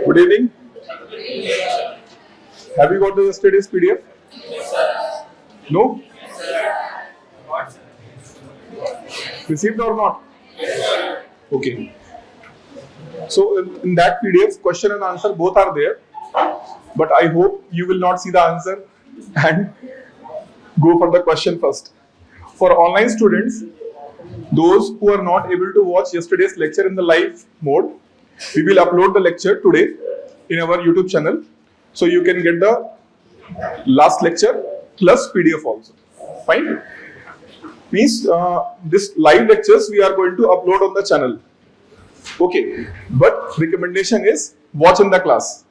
Good evening. Have you got the yesterday's PDF? No? Received or not? Okay. So in that PDF, question and answer both are there. But I hope you will not see the answer and go for the question first. For online students, those who are not able to watch yesterday's lecture in the live mode, we will upload the lecture today in our YouTube channel. So you can get the last lecture plus PDF also. Fine? Means this live lectures we are going to upload on the channel. Okay. But recommendation is watch in the class.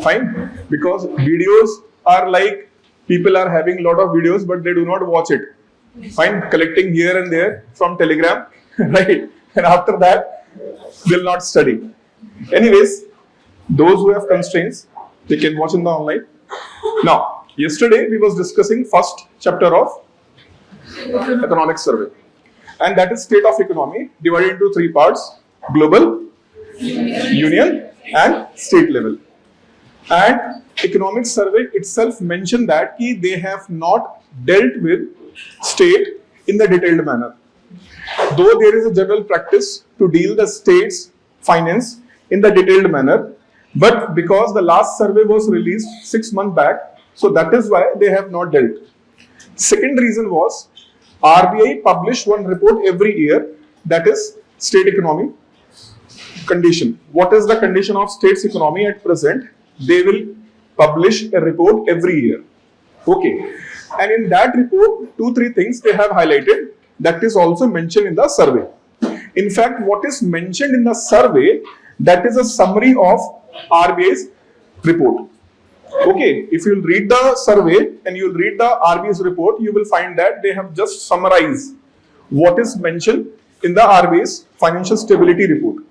Fine? Because videos are like people are having a lot of videos but they do not watch it. Fine? Collecting here and there from Telegram. Right? And after that, will not study. Anyways, those who have constraints, they can watch in the online. Now, yesterday we was discussing first chapter of economic survey. And that is state of economy divided into three parts: global, union and state level. And economic survey itself mentioned that they have not dealt with state in the detailed manner. Though there is a general practice to deal the state's finance in the detailed manner, but because the last survey was released 6 months back, so that is why they have not dealt. Second reason was RBI published one report every year, that is state economy condition. What is the condition of state's economy at present? They will publish a report every year. Okay. And in that report, 2-3 things they have highlighted that is also mentioned in the survey. In fact, what is mentioned in the survey, that is a summary of RBI's report. Okay, if you read the survey and you read the RBI's report, you will find that they have just summarized what is mentioned in the RBI's financial stability report.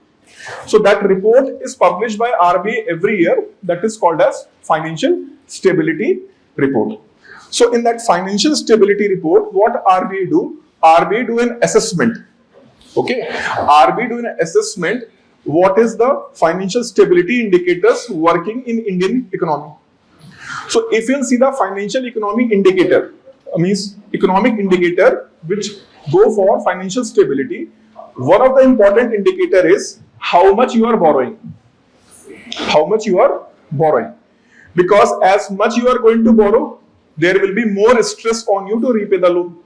So that report is published by RBI every year, that is called as financial stability report. So in that financial stability report, what RBI do? RBI do an assessment. Okay, RBI do an assessment. What is the financial stability indicators working in Indian economy? So if you see the financial economy indicator, means economic indicator which go for financial stability, one of the important indicator is how much you are borrowing. How much you are borrowing. Because as much you are going to borrow, there will be more stress on you to repay the loan.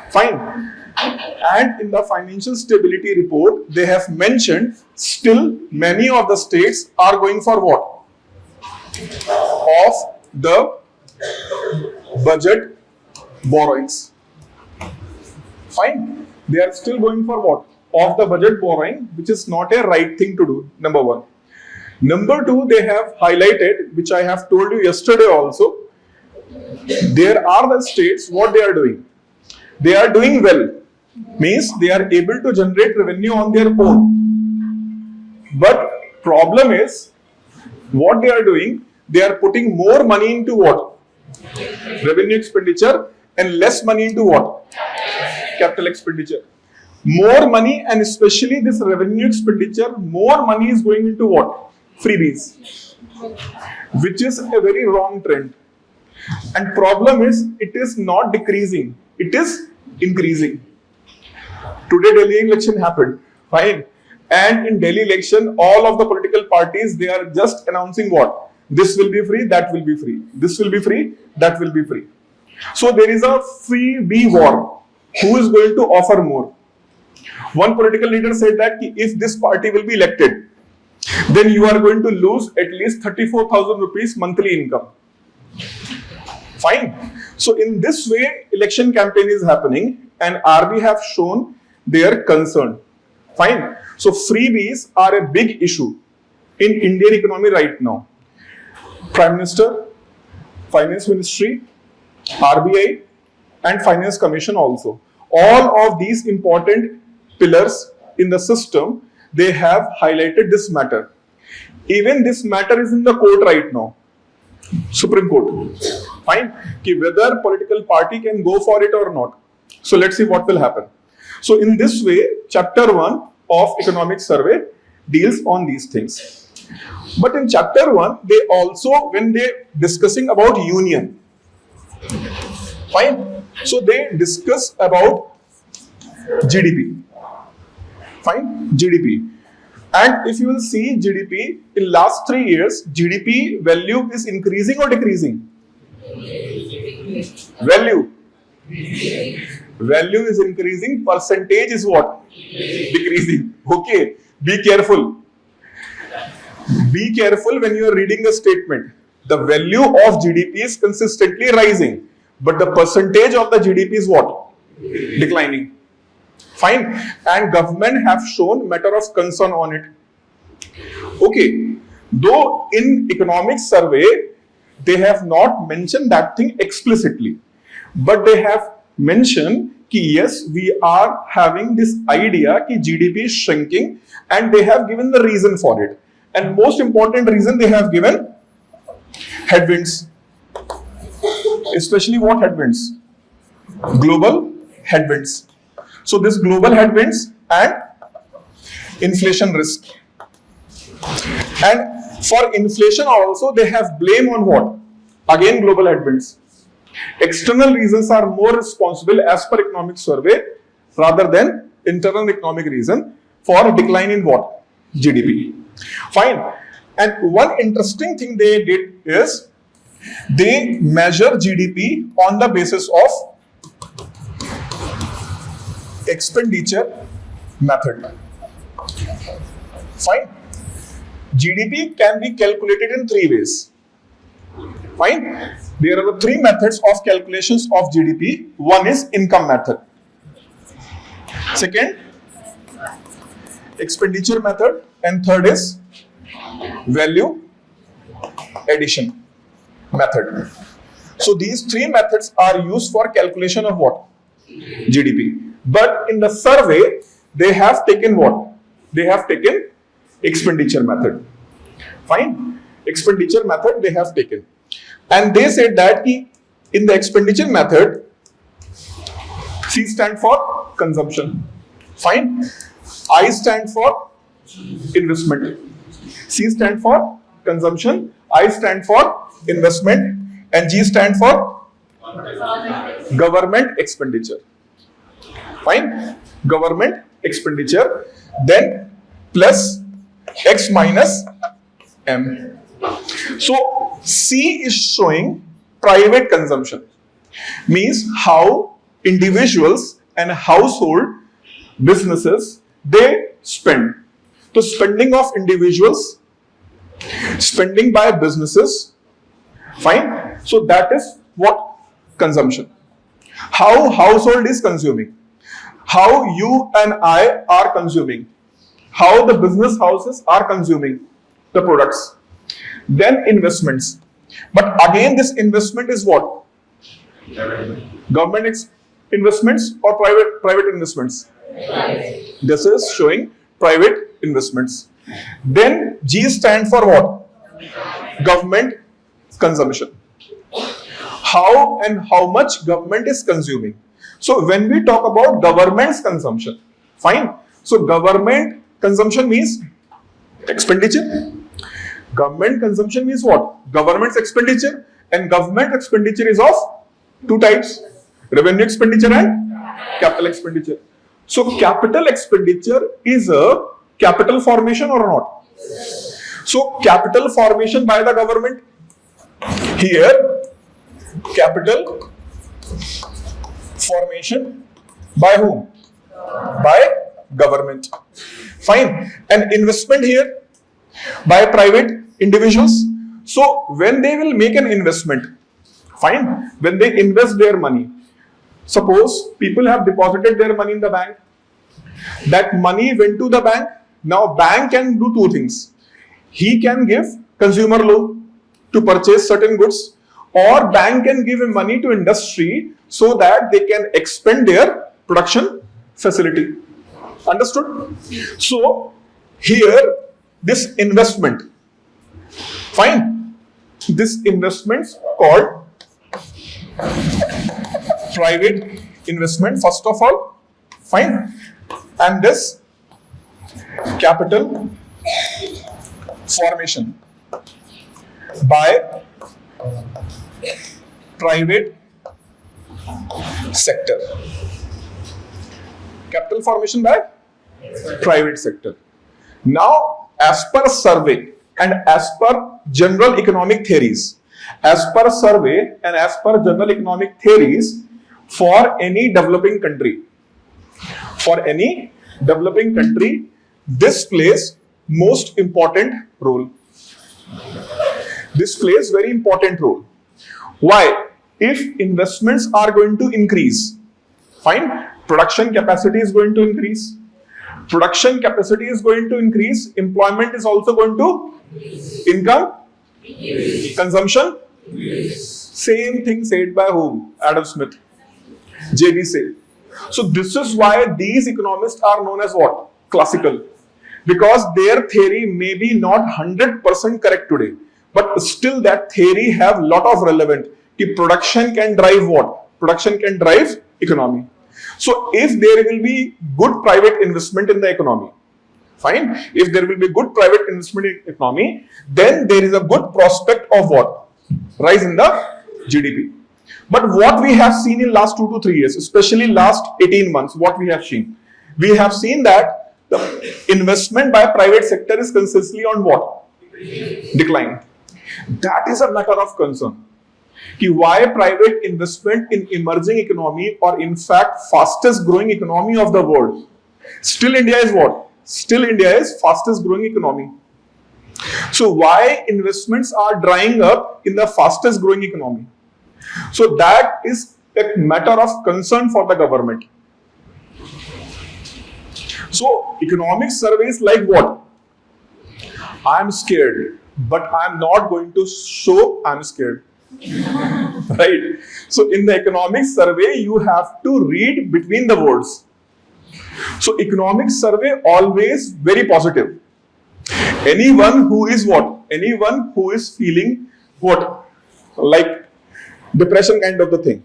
Fine. And in the financial stability report, they have mentioned still many of the states are going for what? Of the budget borrowings. Fine. They are still going for what? Of the budget borrowing, which is not a right thing to do, number one. Number two, they have highlighted, which I have told you yesterday also, there are the states, what they are doing. They are doing well, means they are able to generate revenue on their own. But problem is, what they are doing, they are putting more money into what? Revenue expenditure and less money into what? Capital expenditure. More money, and especially this revenue expenditure, more money is going into what? Freebies. Which is a very wrong trend. And problem is, it is not decreasing, it is increasing. Today Delhi election happened, fine. And in Delhi election, all of the political parties, they are just announcing what? This will be free, that will be free. This will be free, that will be free. So there is a freebie war. Who is going to offer more? One political leader said that if this party will be elected, then you are going to lose at least 34,000 rupees monthly income. Fine. So in this way, election campaign is happening and RBI have shown their concern. Fine. So freebies are a big issue in Indian economy right now. Prime Minister, Finance Ministry, RBI and Finance Commission also. All of these important pillars in the system, they have highlighted this matter. Even this matter is in the court right now. Supreme Court. Fine. Whether political party can go for it or not. So let's see what will happen. So in this way, chapter 1 of economic survey deals on these things. But in chapter 1, they also, when they discussing about union, fine. So they discuss about GDP, fine, GDP. And if you will see GDP, in last 3 years, GDP value is increasing or decreasing? Value. Value is increasing, percentage is what? Decreasing. Okay, be careful. Be careful when you are reading a statement. The value of GDP is consistently rising, but the percentage of the GDP is what? Declining. Fine. And government have shown matter of concern on it. Okay. Though in economic survey, they have not mentioned that thing explicitly, but they have mentioned कि yes, we are having this idea कि GDP is shrinking, and they have given the reason for it. And most important reason they have given, headwinds. Especially what headwinds? Global headwinds. So this global headwinds and inflation risk. And for inflation also they have blame on what? Again global headwinds. External reasons are more responsible as per economic survey rather than internal economic reason for decline in what? GDP. Fine. And one interesting thing they did is they measure GDP on the basis of expenditure method. Fine. GDP can be calculated in 3 ways. Fine. There are the 3 methods of calculations of GDP. One is income method. Second, expenditure method. And third is value addition method. So these 3 methods are used for calculation of what? GDP. But in the survey, they have taken what? They have taken expenditure method. Fine. Expenditure method they have taken. And they said that in the expenditure method, C stand for consumption. Fine. I stand for investment. C stand for consumption, I stand for investment, and G stand for government expenditure. Fine. Government expenditure, then plus X minus M. So C is showing private consumption, means how individuals and household businesses they spend. So spending of individuals, spending by businesses, fine. So that is what? Consumption. How household is consuming, how you and I are consuming, how the business houses are consuming the products. Then investments. But again this investment is what? Government investments or private investments? This is showing private investments. Then G stand for what? Government consumption. How and how much government is consuming. So when we talk about government's consumption, fine. So government consumption means expenditure. Government consumption means what? Government's expenditure. And government expenditure is of 2 types: revenue expenditure and capital expenditure. So capital expenditure is a capital formation or not? So capital formation by the government. Here capital formation by whom? By government. Fine. And investment here by private individuals. So when they will make an investment, fine, when they invest their money, suppose people have deposited their money in the bank, that money went to the bank. Now bank can do 2 things. He can give consumer loan to purchase certain goods, or bank can give money to industry so that they can expand their production facility. Understood? So here this investment, fine, this investments called private investment first of all, fine, and this capital formation by private sector. Capital formation by private sector. Now, as per survey and as per general economic theories, for any developing country, this plays most important role. This plays very important role. Why? If investments are going to increase, fine, production capacity is going to increase. Production capacity is going to increase. Employment is also going to income, consumption. Same thing said by whom? Adam Smith. JB said. So this is why these economists are known as what? Classical. Because their theory may be not 100% correct today, but still that theory have lot of relevant. Production can drive what? Production can drive economy. So if there will be good private investment in the economy, fine. If there will be good private investment in economy, then there is a good prospect of what? Rise in the GDP. But what we have seen in last 2 to 3 years, especially last 18 months, what we have seen? We have seen that the investment by private sector is consistently on what? Decline. That is a matter of concern. Why private investment in emerging economy, or in fact fastest growing economy of the world, still India is what? Still India is fastest growing economy. So why investments are drying up in the fastest growing economy? So that is a matter of concern for the government. So economic surveys like what? I am scared, but I am not going to show I am scared. Right? So in the economic survey, you have to read between the words. So economic survey always very positive. Anyone who is what? Anyone who is feeling what? Like depression kind of the thing,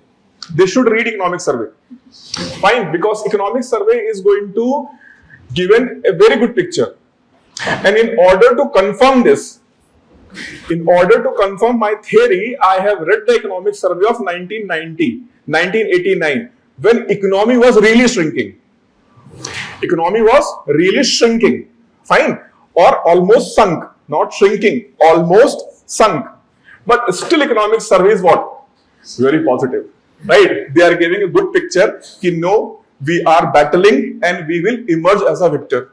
they should read economic survey. Fine, because economic survey is going to give a very good picture. And in order to confirm this, in order to confirm my theory, I have read the economic survey of 1989, when economy was really shrinking. Economy was really shrinking. Fine. Or almost sunk. Not shrinking. Almost sunk. But still economic survey is what? Very positive. Right? They are giving a good picture. No, we are battling and we will emerge as a victor.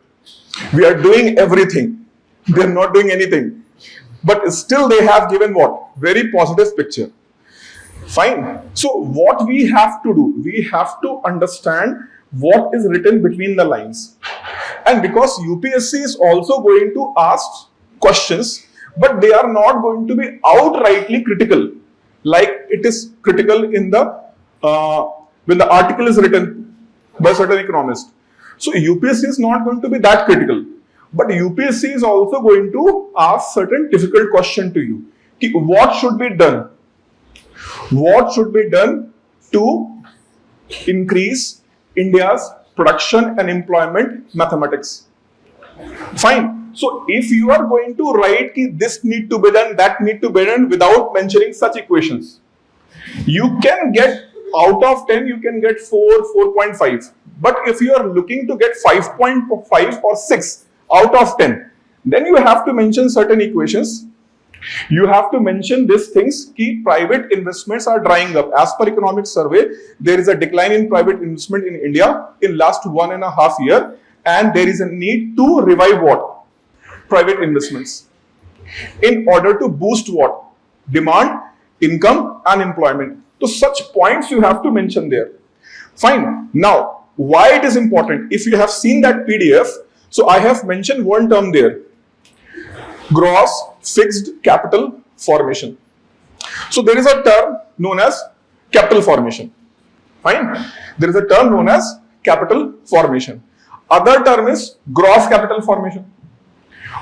We are doing everything. They are not doing anything. But still they have given what? Very positive picture. Fine. So what we have to do? We have to understand what is written between the lines. And because UPSC is also going to ask questions, but they are not going to be outrightly critical, like it is critical in the when the article is written by certain economist. So UPSC is not going to be that critical. But UPSC is also going to ask certain difficult question to you. What should be done? What should be done to increase India's production and employment mathematics? Fine. So if you are going to write this need to be done, that need to be done without mentioning such equations, you can get out of 10, you can get 4, 4.5. But if you are looking to get 5.5 or 6 out of 10, then you have to mention certain equations. You have to mention these things. Key private investments are drying up. As per economic survey, there is a decline in private investment in India in last 1.5 years, and there is a need to revive what? Private investments. In order to boost what? Demand, income and employment. So such points you have to mention there. Fine. Now, why it is important? If you have seen that PDF, so I have mentioned one term there. Gross fixed capital formation. So there is a term known as capital formation. Fine. There is a term known as capital formation. Other term is gross capital formation.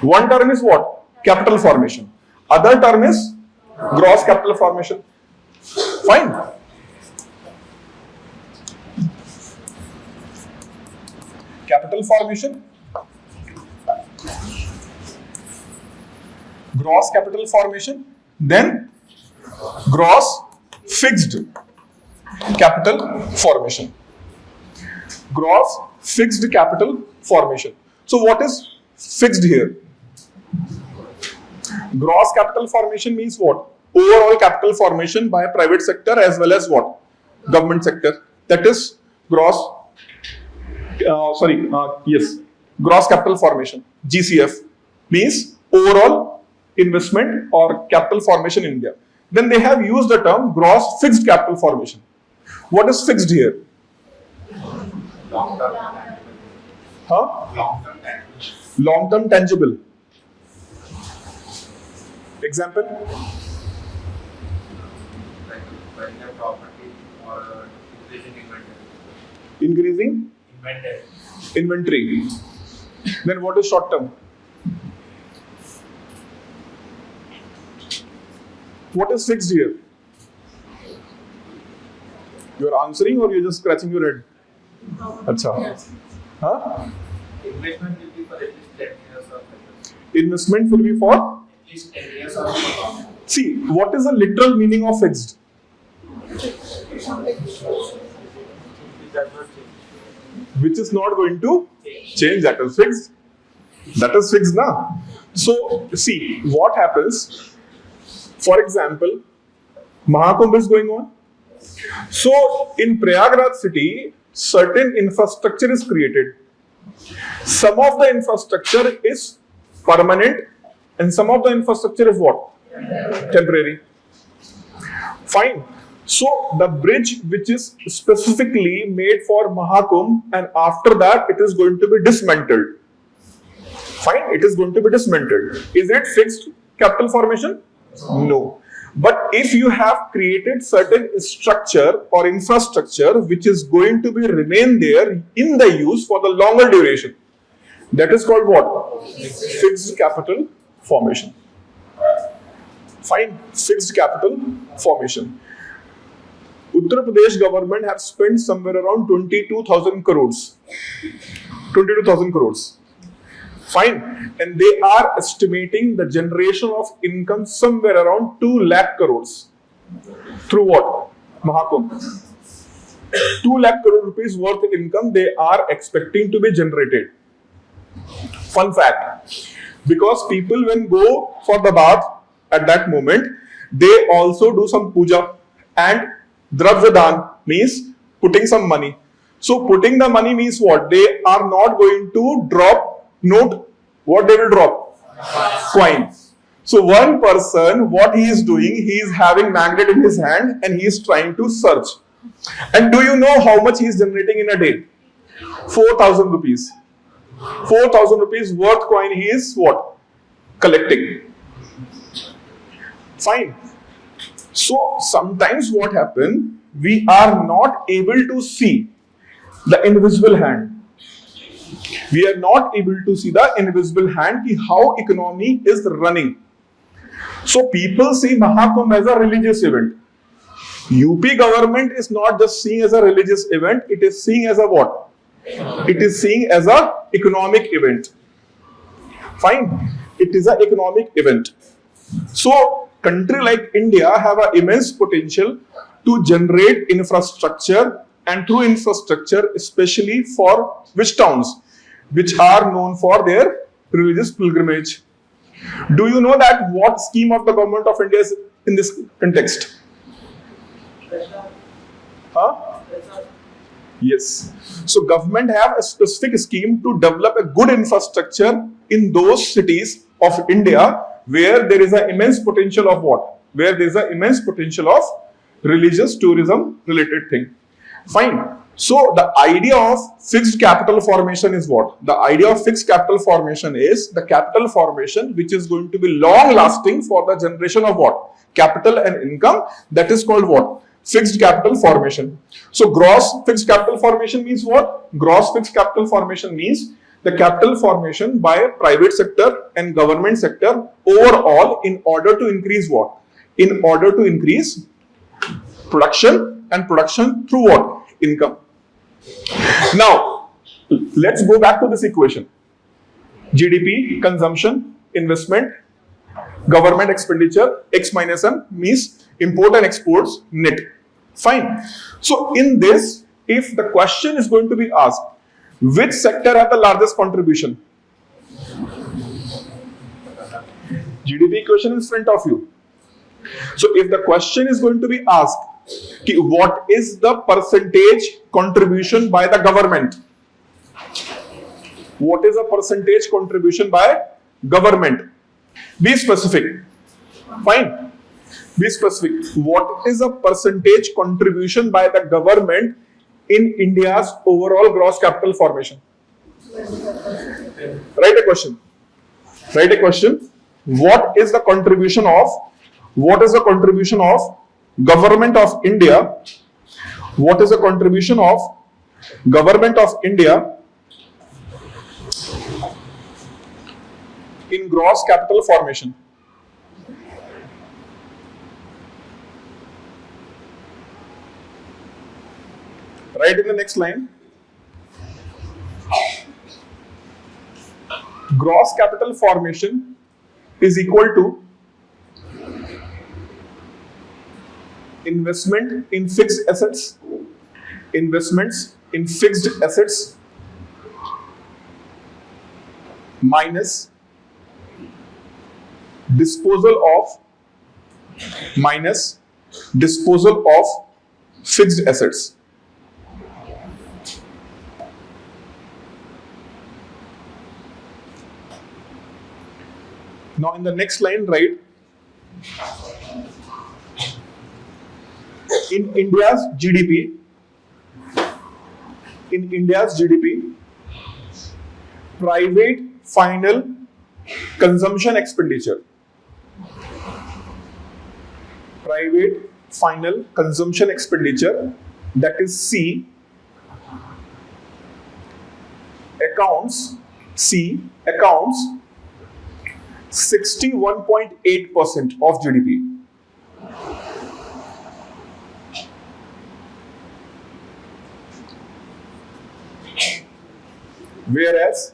One term is what? Capital formation. Other term is gross capital formation. Fine. Capital formation gross capital formation, then gross fixed capital formation. Gross fixed capital formation. So what is fixed here? Gross capital formation means what? Overall capital formation by private sector as well as what? Government sector. That is gross, gross capital formation. GCF means overall investment or capital formation in India. Then they have used the term gross fixed capital formation. What is fixed here? Long-term. Huh? Long-term tangible. Example? Like buying a property or increasing inventory. Increasing inventory. Then what is short term? What is fixed here? You are answering or you are just scratching your head? Acha. Huh? Investment will be for at least 10 years or 5 years. Investment will be for? At least 10 years or more. See, what is the literal meaning of fixed? Which is not going to change. That is fixed. That is fixed now. So, see, what happens? For example, Mahakumbh is going on. So, in Prayagraj city, certain infrastructure is created. Some of the infrastructure is permanent and some of the infrastructure is what? Temporary. Fine. So, the bridge which is specifically made for Mahakumbh and after that it is going to be dismantled. Fine, it is going to be dismantled. Is it fixed capital formation? No. But if you have created certain structure or infrastructure which is going to be remain there in the use for the longer duration, that is called what? Fixed capital formation. Fine, fixed capital formation. Uttar Pradesh government have spent somewhere around 22,000 crores. 22,000 crores. Fine. And they are estimating the generation of income somewhere around 2 lakh crores. Through what? Mahakumbh. 2 lakh crore rupees worth of income they are expecting to be generated. Fun fact. Because people when go for the bath at that moment, they also do some puja and dravya dan means putting some money. So putting the money means what? They are not going to drop note. What they will drop? Coin. So one person, what he is doing, he is having magnet in his hand and he is trying to search. And do you know how much he is generating in a day? 4,000 rupees. 4,000 rupees worth coin he is what? Collecting. Fine. So sometimes what happens, we are not able to see the invisible hand. We are not able to see the invisible hand, how economy is running. So people see Mahakumbh as a religious event. UP government is not just seeing as a religious event, it is seeing as a what? It is seeing as a economic event. Fine. It is an economic event. So country like India have an immense potential to generate infrastructure, and through infrastructure especially for which towns? Which are known for their religious pilgrimage. Do you know that what scheme of the government of India is in this context? Huh? Yes. So government have a specific scheme to develop a good infrastructure in those cities of India where there is an immense potential of what? Where there is an immense potential of religious tourism related thing. Fine. So the idea of fixed capital formation is what? The idea of fixed capital formation is the capital formation which is going to be long lasting for the generation of what? Capital and income. That is called what? Fixed capital formation. So gross fixed capital formation means what? Gross fixed capital formation means the capital formation by private sector and government sector overall in order to increase what? In order to increase production, and production through what? Income. Now, let's go back to this equation. GDP, consumption, investment, government expenditure, X minus M means import and exports net. Fine. So in this, if the question is going to be asked, which sector had the largest contribution? GDP equation is in front of you. So if the question is going to be asked, what is the percentage contribution by the government? What is the percentage contribution by government? Be specific. Fine. Be specific. What is the percentage contribution by the government in India's overall gross capital formation? Write a question. Write a question. What is the contribution of government of India? What is the contribution of government of India in gross capital formation? Right in the next line. Gross capital formation is equal to investment in fixed assets, investments in fixed assets minus disposal of fixed assets. Now in the next line, write in India's GDP, private final consumption expenditure. Private final consumption expenditure, that is C, accounts 61.8% of GDP. Whereas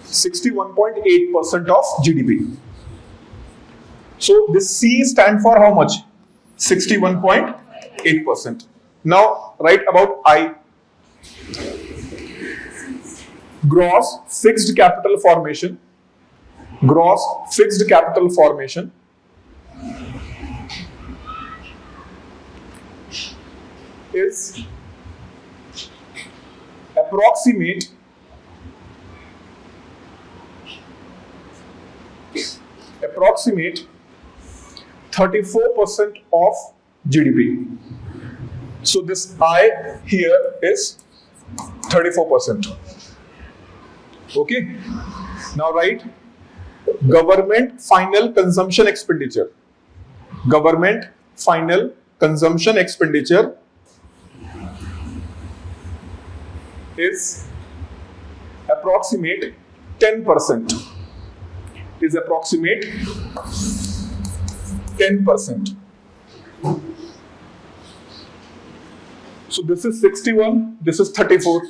61.8% of GDP. So this C stand for how much? 61.8%. Now write about I. Gross fixed capital formation. Gross fixed capital formation is approximate 34% of GDP. So this I here is 34%. Okay. Now write government final consumption expenditure. Government final consumption expenditure is approximate 10%. Is approximate 10%. So this is 61, this is 34.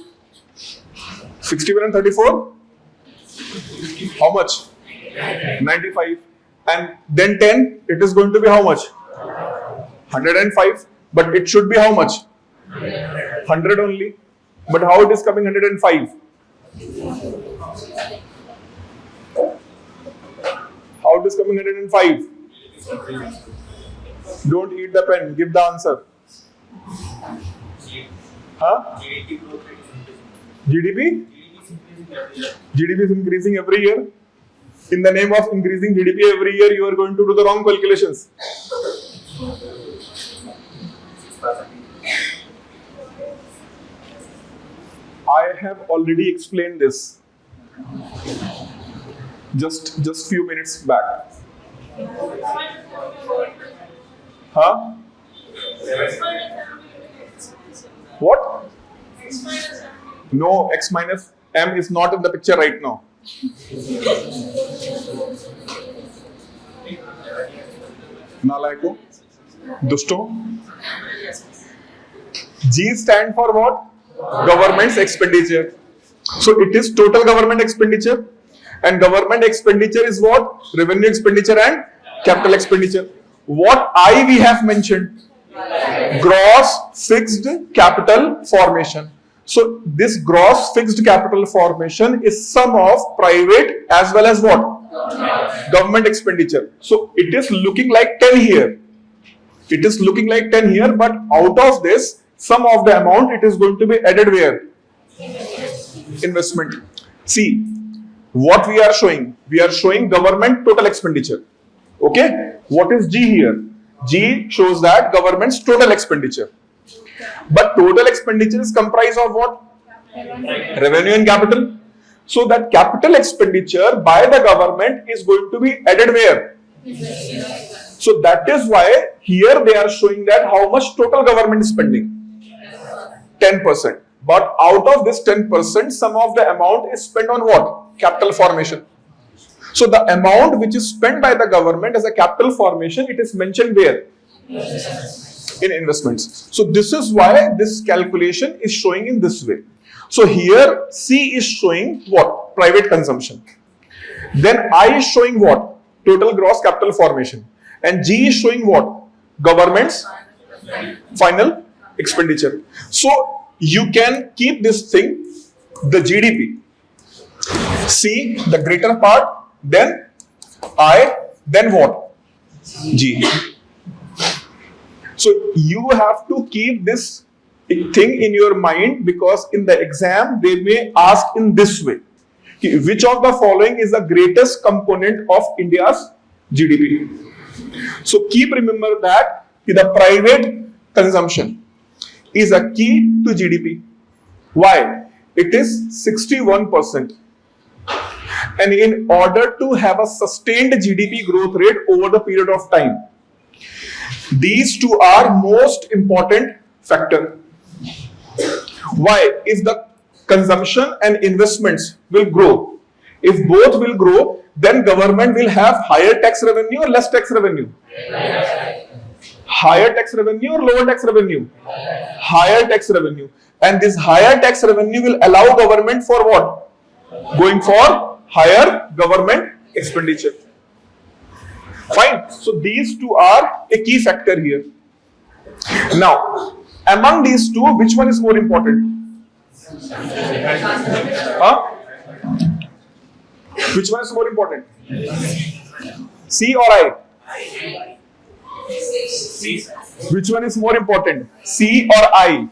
61 and 34? How much? 95. And then 10, it is going to be how much? 105. But it should be how much? 100 only. But how it is coming 105? How it is coming 105? Don't eat the pen. Give the answer. Huh? GDP? GDP is increasing every year. In the name of increasing GDP every year, you are going to do the wrong calculations. I have already explained this just few minutes back. Huh? What? No, X minus M is not in the picture right now. Nalayako, Dusto. G stand for what? Government's expenditure. So it is total government expenditure. And government expenditure is what? Revenue expenditure and capital expenditure. What I we have mentioned? Gross fixed capital formation. So this gross fixed capital formation is sum of private as well as what? Government expenditure. So it is looking like 10 here. It is looking like 10 here, but out of this, some of the amount it is going to be added where? Investment. See, what we are showing? We are showing government total expenditure. Okay? What is G here? G shows that government's total expenditure. But total expenditure is comprised of what? Revenue and capital. So that capital expenditure by the government is going to be added where? So that is why here they are showing that how much total government is spending. 10%. But out of this 10%, some of the amount is spent on what? Capital formation. So the amount which is spent by the government as a capital formation, it is mentioned where? In investments. So this is why this calculation is showing in this way. So here C is showing what? Private consumption. Then I is showing what? Total gross capital formation. And G is showing what? Government's final expenditure. So you can keep this thing, the GDP. C, the greater part, then I, then what? G. So you have to keep this thing in your mind, because in the exam they may ask in this way. Which of the following is the greatest component of India's GDP? So keep remember that the private consumption is a key to GDP. Why? It is 61%. And in order to have a sustained GDP growth rate over the period of time, these two are most important factor. Why? If the consumption and investments will grow, if both will grow, then government will have higher tax revenue or less tax revenue? Higher tax revenue or lower tax revenue? Higher tax revenue. And this higher tax revenue will allow government for what? Going for higher government expenditure. Fine. So these two are a key factor here. Now, among these two, which one is more important? Huh? Which one is more important? C or I? Which one is more important? C or I?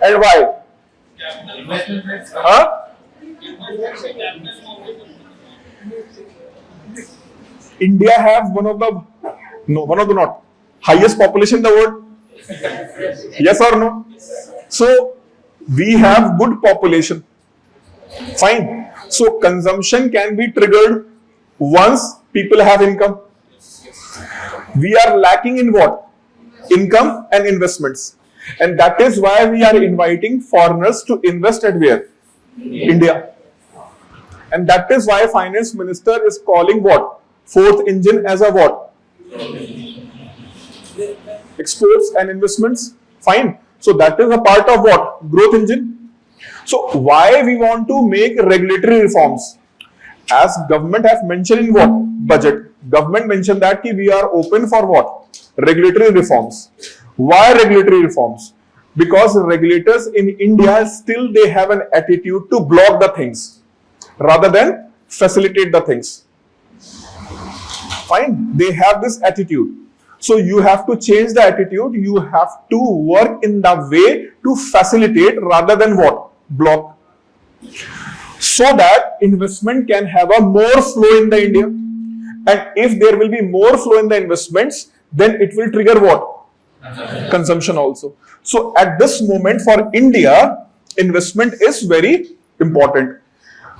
And why? Huh? India have one of the not highest population in the world. Yes or no? So we have good population. Fine. So consumption can be triggered once people have income. We are lacking in what? Income and investments. And that is why we are inviting foreigners to invest at where? India. And that is why Finance Minister is calling what? Fourth engine as a what? Exports and investments. Fine. So that is a part of what? Growth engine. So why we want to make regulatory reforms? As government have mentioned in what? Budget. Government mentioned that we are open for what? Regulatory reforms. Why regulatory reforms? Because regulators in India still they have an attitude to block the things rather than facilitate the things. Fine. They have this attitude. So you have to change the attitude. You have to work in the way to facilitate rather than what? Block. So that investment can have a more flow in the India. And if there will be more flow in the investments, then it will trigger what? Consumption also. So at this moment for India, investment is very important.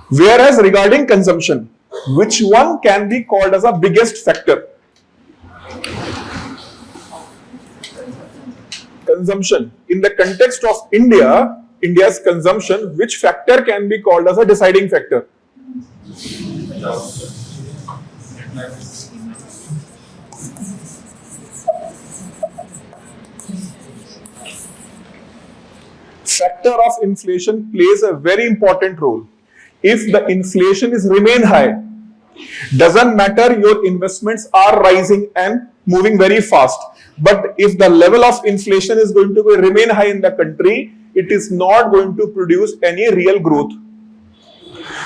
Whereas regarding consumption, which one can be called as a biggest factor? Consumption. In the context of India's consumption, which factor can be called as a deciding factor? Factor of inflation plays a very important role. if the inflation is remain high, doesn't matter your investments are rising and moving very fast. But if the level of inflation is going to remain high in the country, it is not going to produce any real growth.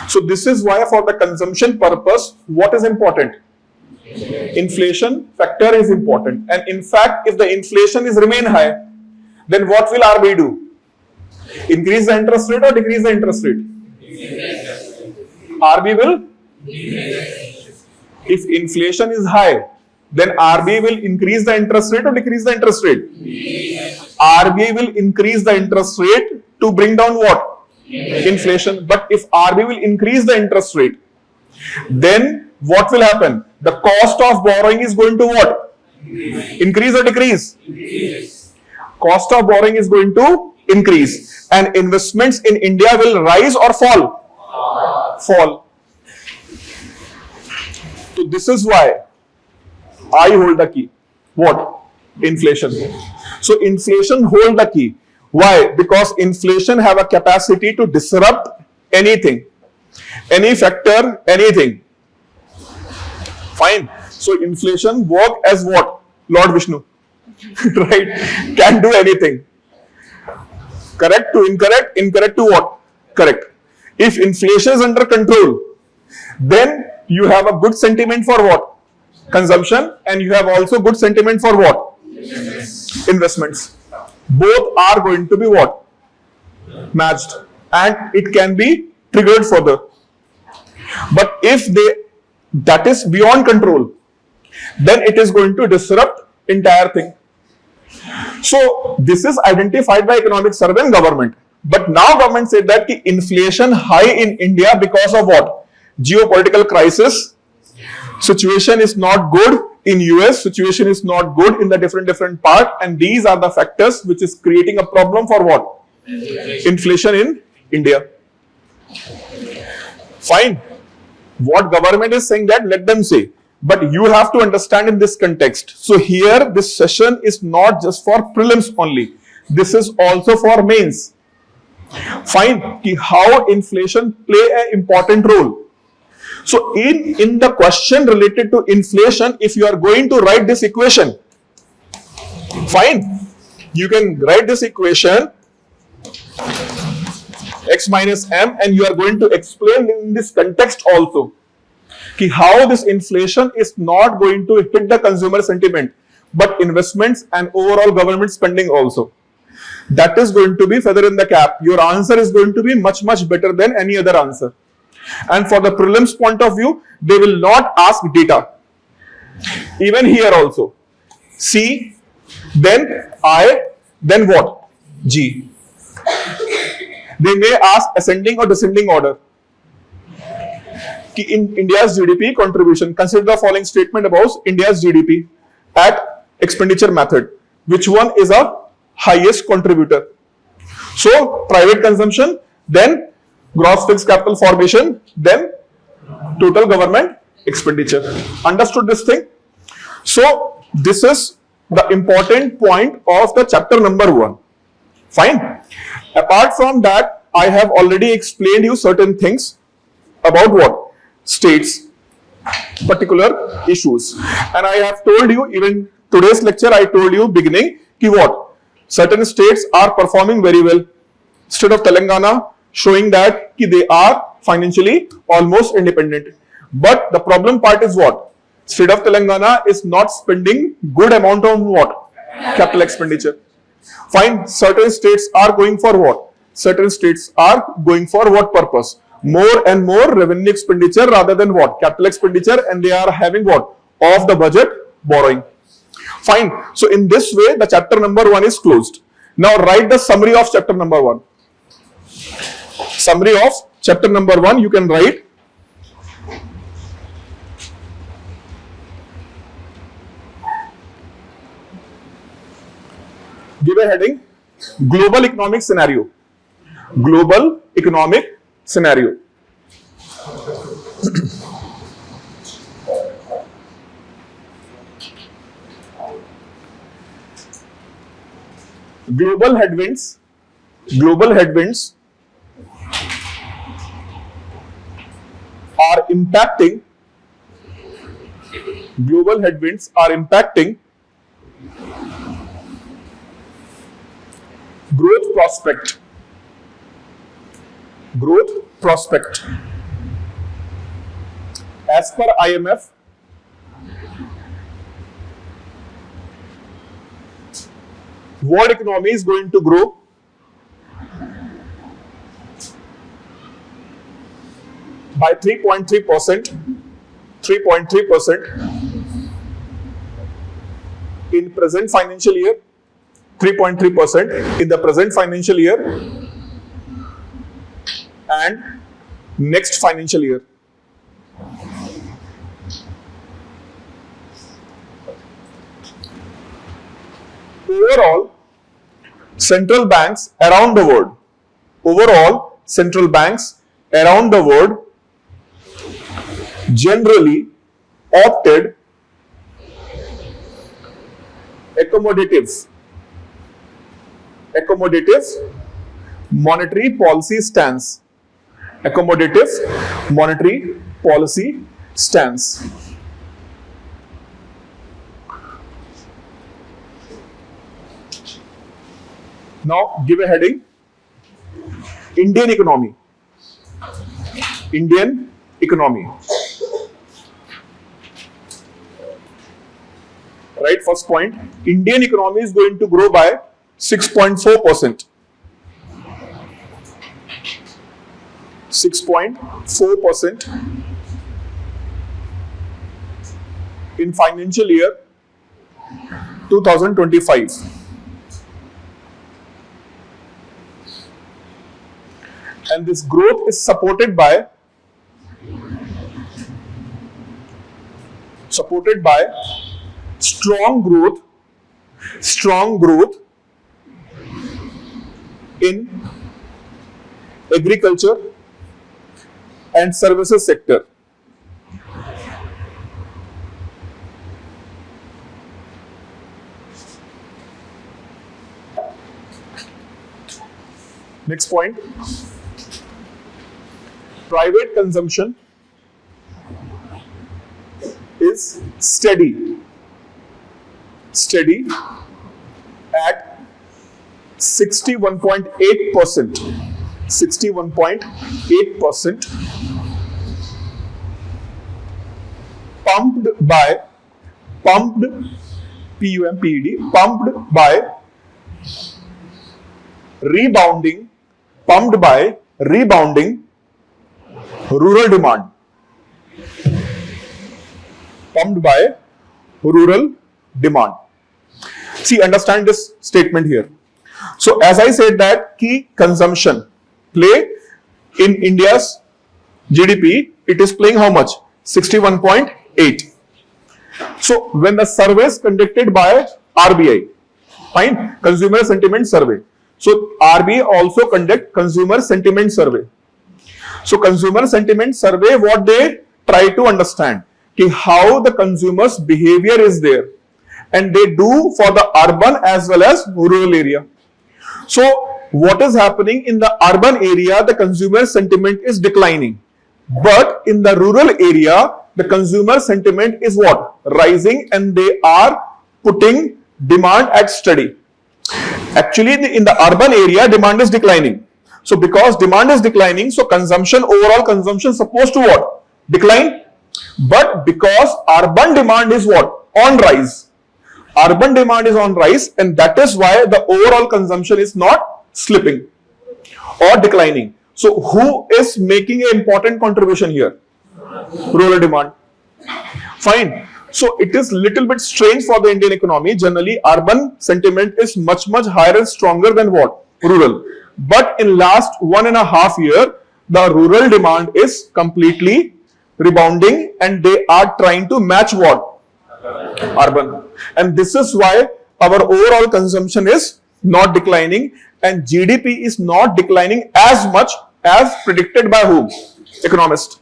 So this is why for the consumption purpose, what is important? Inflation factor is important. And in fact, if the inflation is remain high, then what will RBI do? Increase the interest rate or decrease the interest rate? RBI will? If inflation is high, then RBI will increase the interest rate or decrease the interest rate? RBI will increase the interest rate to bring down what? Inflation. But if RBI will increase the interest rate, then what will happen? The cost of borrowing is going to what? Increase or decrease? Cost of borrowing is going to increase. And investments in India will rise or fall? Fall. So this is why I hold the key. What? Inflation. So inflation hold the key. Why? Because inflation have a capacity to disrupt anything, any factor, anything. Fine. So inflation work as what? Lord Vishnu. Right? Can do anything. Correct to incorrect, incorrect to what? Correct. If inflation is under control, then you have a good sentiment for what? Consumption, and you have also good sentiment for what? Investments. Both are going to be what? Matched, and it can be triggered further. But if that is beyond control, then it is going to disrupt entire thing. So this is identified by economic survey and government. But now government said that ki inflation high in India because of what? Geopolitical crisis. Situation is not good in US, situation is not good in the different part, and these are the factors which is creating a problem for what? Inflation in India. Fine. What government is saying that, let them say. But you have to understand in this context. So here this session is not just for prelims only. This is also for mains. Fine. How inflation play an important role. So in the question related to inflation, if you are going to write this equation, fine, you can write this equation x minus m, and you are going to explain in this context also how this inflation is not going to hit the consumer sentiment, but investments and overall government spending also. That is going to be feather in the cap. Your answer is going to be much better than any other answer. And for the prelims point of view, they will not ask data. Even here also. C, then I, then what? G. They may ask ascending or descending order. In India's GDP contribution, consider the following statement about India's GDP at expenditure method. Which one is a highest contributor? So, private consumption, then gross fixed capital formation, then total government expenditure. Understood this thing? So, this is the important point of the chapter number 1. Fine. Apart from that, I have already explained you certain things about what? States, particular issues. And I have told you, even today's lecture, I told you beginning, ki what? Certain states are performing very well. State of Telangana showing that ki they are financially almost independent. But the problem part is what? State of Telangana is not spending good amount of what? Capital expenditure. Fine, certain states are going for what? Certain states are going for what purpose? More and more revenue expenditure rather than what? Capital expenditure, and they are having what? Off the budget borrowing. Fine. So in this way, the chapter number 1 is closed. Now write the summary of chapter number 1. Summary of chapter number 1, you can write. Give a heading, global economic scenario. Global economic scenario. Global headwinds are impacting, global headwinds are impacting growth prospect. Growth prospect. As per IMF, world economy is going to grow by 3.3%, 3.3% in present financial year, 3.3% in the present financial year and next financial year. Overall, central banks around the world, generally opted accommodative monetary policy stance. Accommodative monetary policy stance. Now give a heading. Indian economy. Indian economy. Right, first point. Indian economy is going to grow by 6.4%. 6.4% in financial year 2025. And this growth is supported by strong growth in agriculture and services sector. Next point. Private consumption is steady at 61.8%. 61.8%, pumped by rebounding rural demand. Pumped by rural demand. See, understand this statement here. So as I said that key consumption play in India's GDP, it is playing how much? 61.8. So when the survey is conducted by RBI, fine, consumer sentiment survey. So RBI also conduct consumer sentiment survey. So consumer sentiment survey, what they try to understand, how the consumers' behavior is there, and they do for the urban as well as rural area. So what is happening in the urban area, the consumer sentiment is declining, but in the rural area the consumer sentiment is what? Rising, and they are putting demand at steady. Actually in the urban area demand is declining. So because demand is declining, so consumption, overall consumption supposed to what? Decline. But because urban demand is what? On rise. Urban demand is on rise, and that is why the overall consumption is not slipping or declining. So who is making an important contribution here? Rural demand. Fine. So it is little bit strange for the Indian economy. Generally urban sentiment is much higher and stronger than what? Rural. But in last 1.5 years, the rural demand is completely rebounding, and they are trying to match what? Urban. And this is why our overall consumption is not declining, and GDP is not declining as much as predicted by whom? Economists.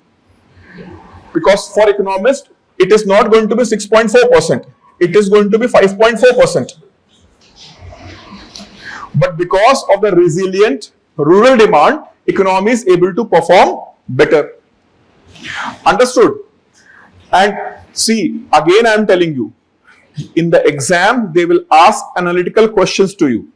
Because for economists, it is not going to be 6.4%. It is going to be 5.4%. But because of the resilient rural demand, economy is able to perform better. Understood? And see, again I am telling you, in the exam they will ask analytical questions to you,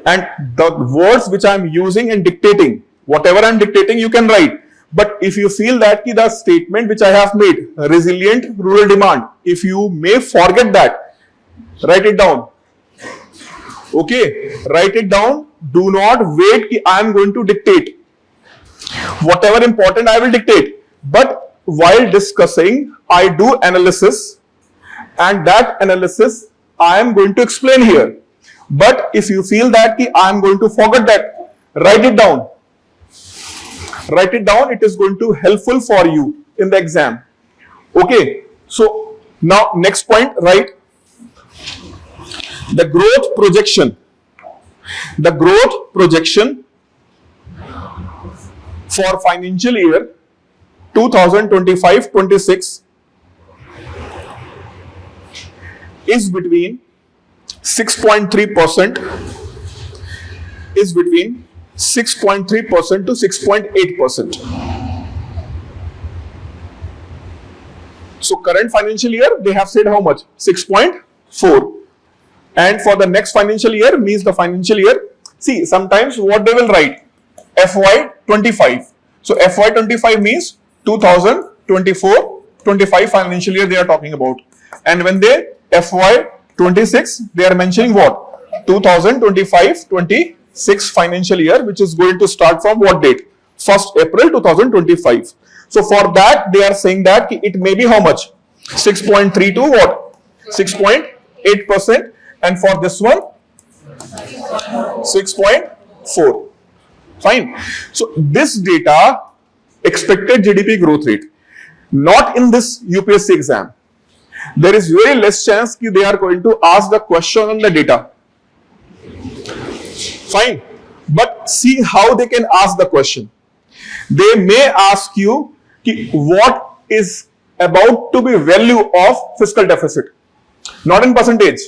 and the words which I am using and dictating, whatever I am dictating you can write. But if you feel that the statement which I have made, resilient rural demand, if you may forget that, write it down. Okay, write it down. Do not wait ki I am going to dictate. Whatever important I will dictate. But while discussing, I do analysis, and that analysis I am going to explain here. But if you feel that ki I am going to forget that, write it down. Write it down. It is going to helpful for you in the exam. Okay. So now next point, right? The growth projection. The growth projection for financial year 2025-26 is between 6.3% to 6.8%. So current financial year they have said how much? 6.4. And for the next financial year means the financial year. See, sometimes what they will write? FY25. So FY25 means 2024-25 financial year they are talking about. And when they FY26, they are mentioning what? 2025-26 financial year, which is going to start from what date? 1st April 2025. So for that, they are saying that it may be how much? 6.3 to what? 6.8%. And for this one, 6.4. Fine. So this data, expected GDP growth rate, not in this UPSC exam. There is very less chance that they are going to ask the question on the data. Fine. But see how they can ask the question. They may ask you what is about to be value of fiscal deficit. Not in percentage.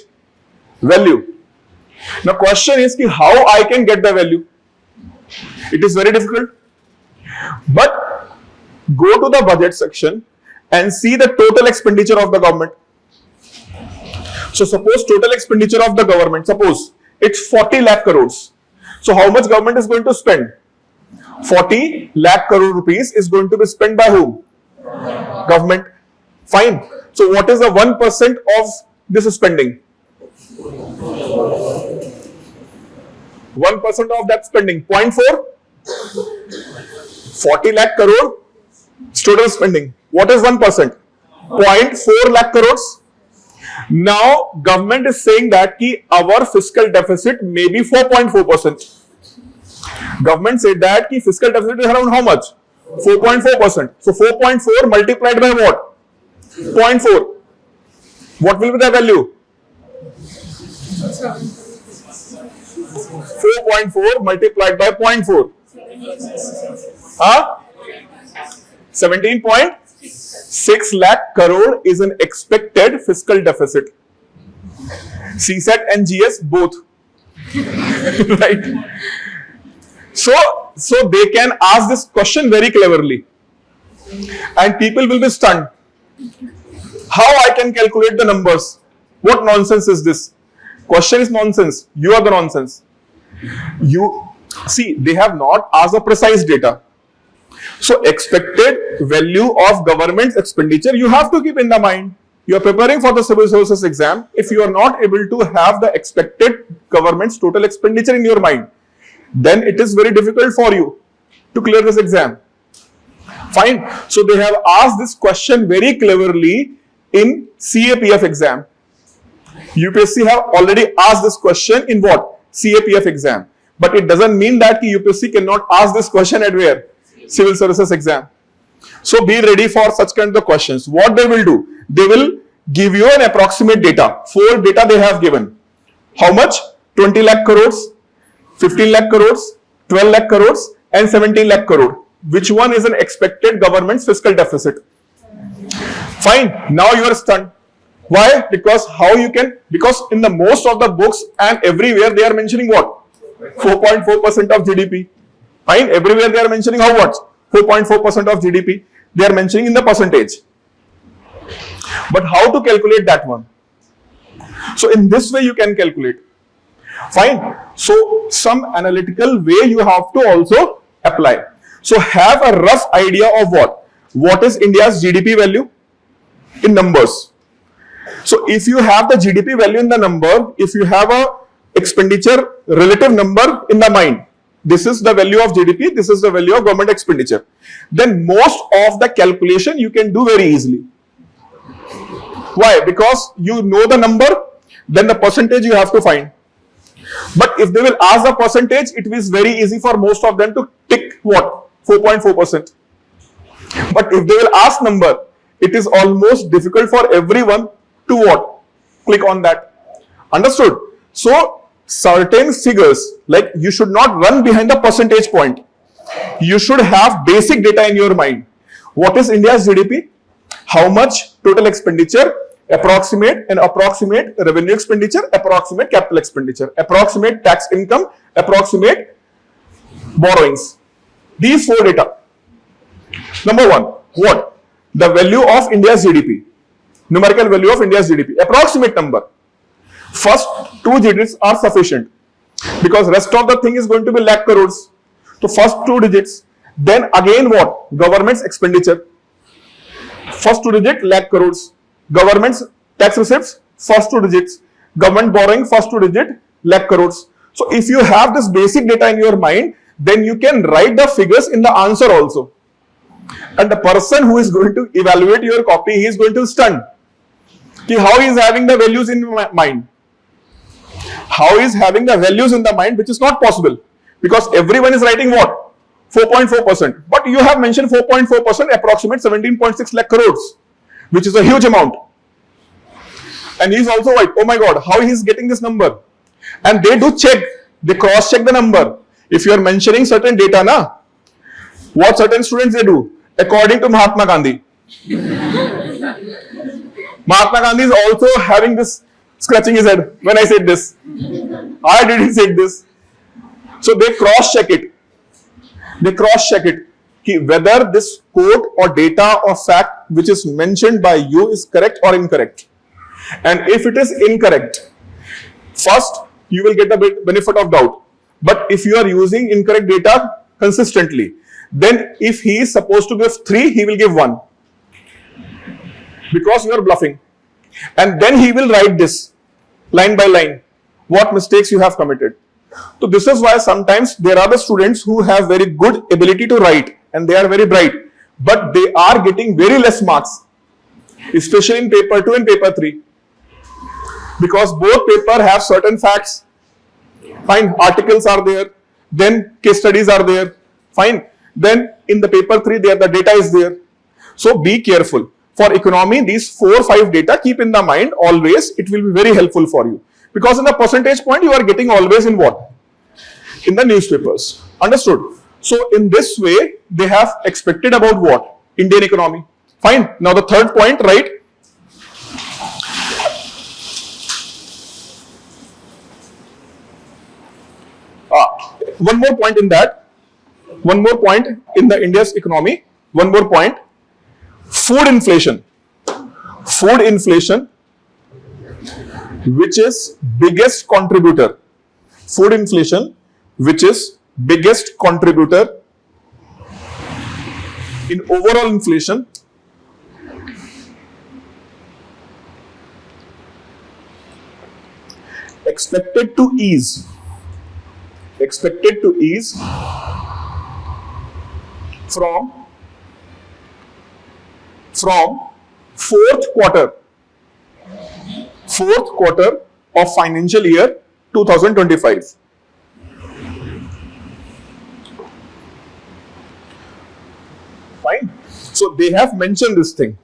Value. Now question is how I can get the value. It is very difficult. But go to the budget section and see the total expenditure of the government. So suppose total expenditure of the government, suppose it's 40 lakh crores. So how much government is going to spend? 40 lakh crore rupees is going to be spent by whom? Government. Fine. So what is the 1% of this spending? 1% of that spending, 0.4? 40 lakh crore total spending. What is 1%? 0.4 lakh crores. Now, government is saying that our fiscal deficit may be 4.4%. Government said that fiscal deficit is around how much? 4.4%. So 4.4 multiplied by what? 0.4. What will be the value? 4.4 multiplied by 0.4. Huh? 17.6 lakh crore is an expected fiscal deficit. CSAT and GS both. Right? So they can ask this question very cleverly. And people will be stunned. How I can calculate the numbers? What nonsense is this? Question is nonsense. You are the nonsense. You see, they have not asked the precise data. So expected value of government's expenditure, you have to keep in the mind. You are preparing for the civil services exam. If you are not able to have the expected government's total expenditure in your mind, then it is very difficult for you to clear this exam. Fine. So they have asked this question very cleverly in CAPF exam. UPSC have already asked this question in what? CAPF exam. But it doesn't mean that UPSC cannot ask this question at where? Civil services exam. So be ready for such kind of questions. What they will do? They will give you an approximate data. 4 data they have given. How much? 20 lakh crores, 15 lakh crores, 12 lakh crores and 17 lakh crore. Which one is an expected government's fiscal deficit? Fine. Now you are stunned. Why? Because because in the most of the books and everywhere they are mentioning what? 4.4% of GDP. Fine. Everywhere they are mentioning how what? 4.4% of GDP. they are mentioning in the percentage. But how to calculate that one? So in this way you can calculate. Fine. So some analytical way you have to also apply. So have a rough idea of what? What is India's GDP value in numbers? So if you have the GDP value in the number, if you have a expenditure relative number in the mind, this is the value of GDP, this is the value of government expenditure, then most of the calculation you can do very easily. Why? Because you know the number, then the percentage you have to find. But if they will ask the percentage, it is very easy for most of them to tick what? 4.4%. But if they will ask number, it is almost difficult for everyone to what? Click on that. Understood? So certain figures, like you should not run behind the percentage point. You should have basic data in your mind. What is India's GDP? How much total expenditure? Approximate revenue expenditure, approximate capital expenditure, approximate tax income, approximate borrowings. These four data. Number one, what? The value of India's GDP. Numerical value of India's GDP. Approximate number. First two digits are sufficient because rest of the thing is going to be lakh crores. So first two digits. Then again what? Government's expenditure. First two digit lakh crores. Government's tax receipts, first two digits. Government borrowing, first two digit lakh crores. So if you have this basic data in your mind, then you can write the figures in the answer also. And the person who is going to evaluate your copy, he is going to stun. How he is having the values in mind. How he is having the values in the mind, which is not possible. Because everyone is writing what? 4.4%. But you have mentioned 4.4%, approximate 17.6 lakh crores, which is a huge amount. And he is also like, oh my God, how he is getting this number? And they do check, they cross check the number. If you are mentioning certain data, na, what certain students they do? According to Mahatma Gandhi. Mahatma Gandhi is also having this, scratching his head when I said this. I didn't say this. So they cross check it. They cross check it. Whether this quote or data or fact which is mentioned by you is correct or incorrect. And if it is incorrect, first you will get the benefit of doubt. But if you are using incorrect data consistently, then if he is supposed to give 3, he will give 1. Because you are bluffing. And then he will write this line by line, what mistakes you have committed. So this is why sometimes there are the students who have very good ability to write and they are very bright, but they are getting very less marks, especially in paper 2 and paper 3. Because both paper have certain facts. Fine, articles are there, then case studies are there. Fine, then in the paper 3 there the data is there. So be careful. For economy, these 4 or 5 data keep in the mind always. It will be very helpful for you. Because in the percentage point you are getting always in what? In the newspapers. Understood? So in this way they have expected about what? Indian economy. Fine. Now the third point, right? One more point in that. One more point in the India's economy. One more point. Food inflation. Food inflation, which is biggest contributor. Food inflation, which is biggest contributor in overall inflation. Expected to ease. Expected to ease from fourth quarter of financial year 2025. Fine. So they have mentioned this thing,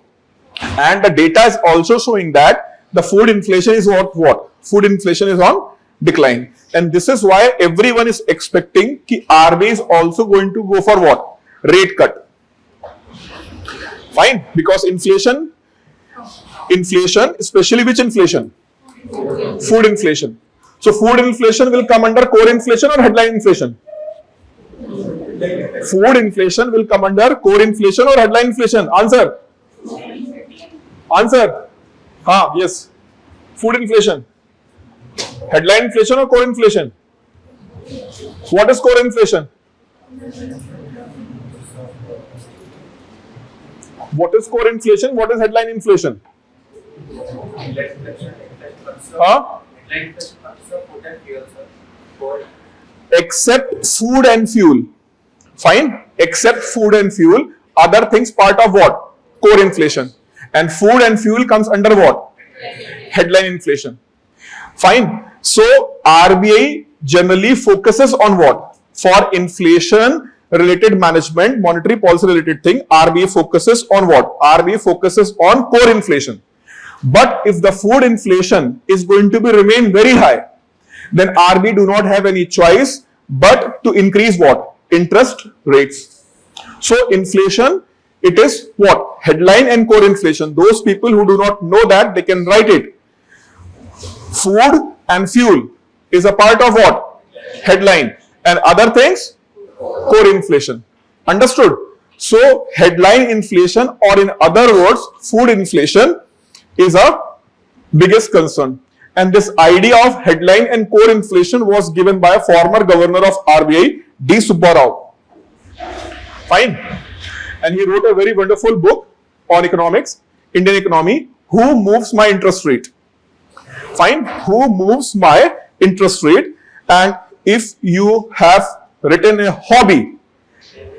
and the data is also showing that the food inflation is what? Food inflation is on decline, and this is why everyone is expecting that RBI is also going to go for what? Rate cut. Fine, because inflation, especially which inflation? Food inflation. So food inflation will come under core inflation or headline inflation? Food inflation will come under core inflation or headline inflation. Answer. Answer. Yes. Food inflation. Headline inflation or core inflation? What is core inflation? What is core inflation? What is headline inflation? Except food and fuel. Fine. Except food and fuel. Other things part of what? Core inflation. And food and fuel comes under what? Headline inflation. Fine. So RBI generally focuses on what? For inflation related management, monetary policy related thing, RBI focuses on what? RBI focuses on core inflation. But if the food inflation is going to be remain very high, then RBI do not have any choice but to increase what? Interest rates. So inflation, it is what? Headline and core inflation. Those people who do not know that, they can write it. Food and fuel is a part of what? Headline. And other things? Core inflation. Understood? So headline inflation, or in other words, food inflation is a biggest concern. And this idea of headline and core inflation was given by a former governor of RBI, D. Subba Rao. Fine. And he wrote a very wonderful book on economics, Indian economy, Who Moves My Interest Rate? Fine. Who moves my interest rate? And if you have written a hobby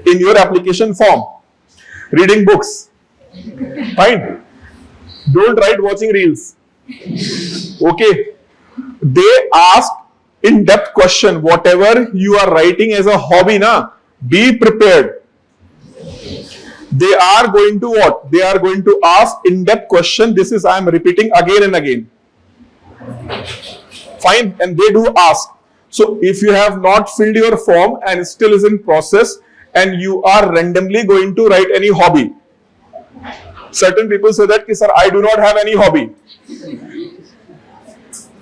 in your application form, reading books, fine. Don't write watching reels. Okay. They ask in-depth question. Whatever you are writing as a hobby, be prepared. They are going to what? They are going to ask in-depth question. This is I am repeating again and again. Fine. And they do ask. So if you have not filled your form and still is in process, and you are randomly going to write any hobby. Certain people say that, sir, I do not have any hobby.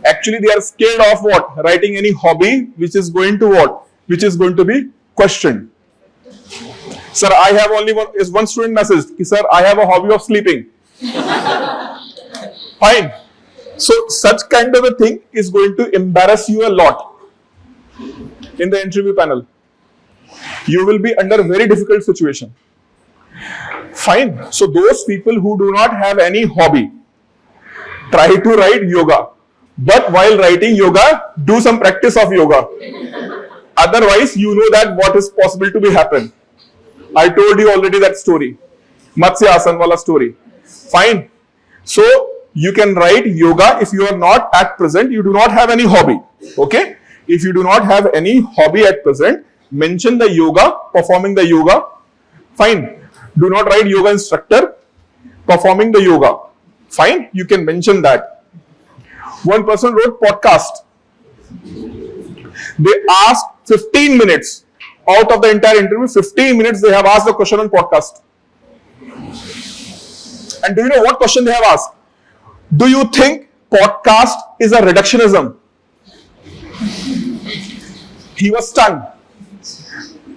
Actually, they are scared of what? Writing any hobby which is going to what? Which is going to be questioned. Sir, I have only one student messaged, sir, I have a hobby of sleeping. Fine. So such kind of a thing is going to embarrass you a lot in the interview panel. You will be under a very difficult situation. Fine. So those people who do not have any hobby, try to write yoga. But while writing yoga, do some practice of yoga. Otherwise, you know that what is possible to be happen. I told you already that story. Matsya Asan wala story. Fine. So you can write yoga if you are not at present, you do not have any hobby. Okay. If you do not have any hobby at present, mention the yoga, performing the yoga. Fine. Do not write yoga instructor, performing the yoga. Fine. You can mention that. One person wrote podcast. They asked 15 minutes. Out of the entire interview, 15 minutes they have asked the question on podcast. And do you know what question they have asked? Do you think podcast is a reductionism? He was stunned.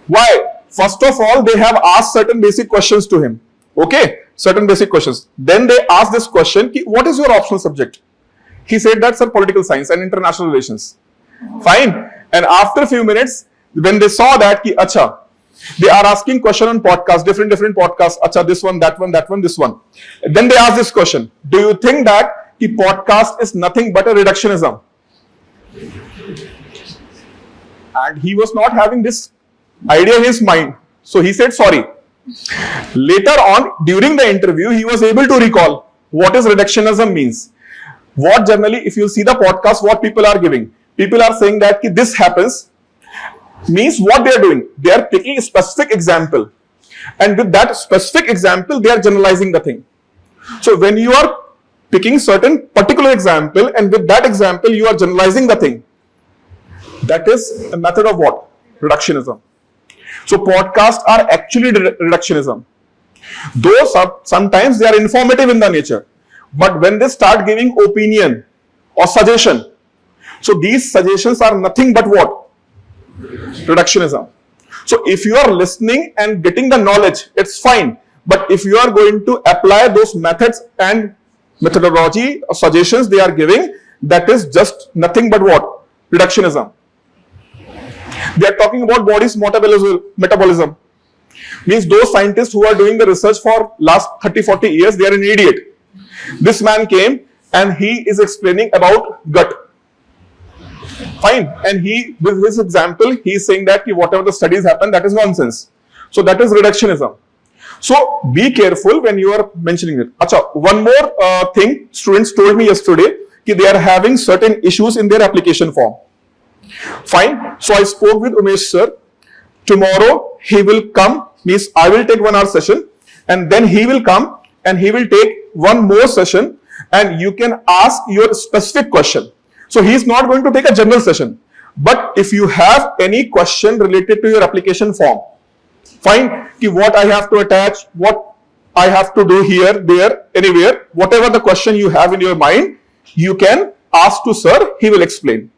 Why? First of all, they have asked certain basic questions to him. Okay? Certain basic questions. Then they asked this question, what is your optional subject? He said that's political science and international relations. Fine. And after a few minutes, when they saw that, acha, they are asking question on podcast, different podcasts, acha, this one, that one, this one. Then they ask this question, do you think that podcast is nothing but a reductionism? And he was not having this idea in his mind. So he said sorry. Later on, during the interview, he was able to recall what is reductionism means. What generally, if you see the podcast, what people are giving. People are saying that this happens, means what they are doing. They are picking a specific example. And with that specific example, they are generalizing the thing. So when you are picking certain particular example, and with that example, you are generalizing the thing. That is a method of what? Reductionism. So podcasts are actually reductionism. Though sometimes they are informative in the nature. But when they start giving opinion or suggestion, so these suggestions are nothing but what? Reductionism. So if you are listening and getting the knowledge, it's fine. But if you are going to apply those methods and methodology or suggestions they are giving, that is just nothing but what? Reductionism. They are talking about body's metabolism. Means those scientists who are doing the research for last 30-40 years, they are an idiot. This man came and he is explaining about gut. Fine. And he, with his example, he is saying that whatever the studies happen, that is nonsense. So that is reductionism. So be careful when you are mentioning it. Acha, one more thing students told me yesterday, that they are having certain issues in their application form. Fine. So I spoke with Umesh sir. Tomorrow he will come, means I will take 1 hour session, and then he will come and he will take one more session, and you can ask your specific question. So he is not going to take a general session. But if you have any question related to your application form, fine, what I have to attach, what I have to do here, there, anywhere, whatever the question you have in your mind, you can ask to sir, he will explain.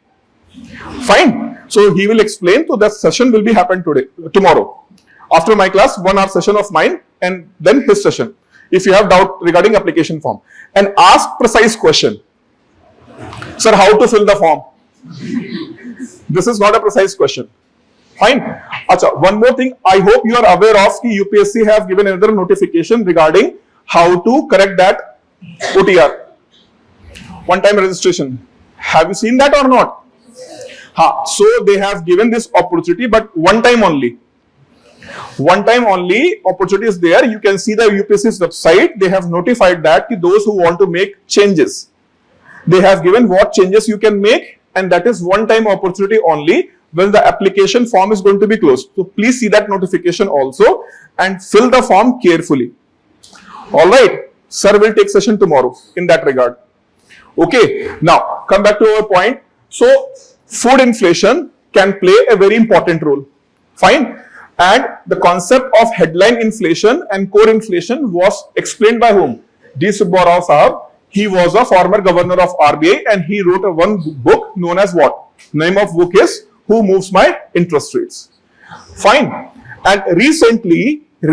Fine. So he will explain. So that session will be happen tomorrow. After my class, 1 hour session of mine and then his session. If you have doubt regarding application form, and ask precise question. Sir, how to fill the form? This is not a precise question. Fine. Acha, one more thing. I hope you are aware of that UPSC have given another notification regarding how to correct that OTR. One-time registration. Have you seen that or not? So they have given this opportunity, but one time only. One time only opportunity is there. You can see the UPSC's website. They have notified that those who want to make changes, they have given what changes you can make, and that is one time opportunity only when the application form is going to be closed. So please see that notification also and fill the form carefully. All right. Sir will take session tomorrow in that regard. Okay. Now come back to our point. So food inflation can play a very important role. Fine. And the concept of headline inflation and core inflation was explained by whom? D. Subba Rao Sahab. He was a former governor of RBI and he wrote one book known as what? Name of book is Who Moves My Interest Rates. Fine. And recently D.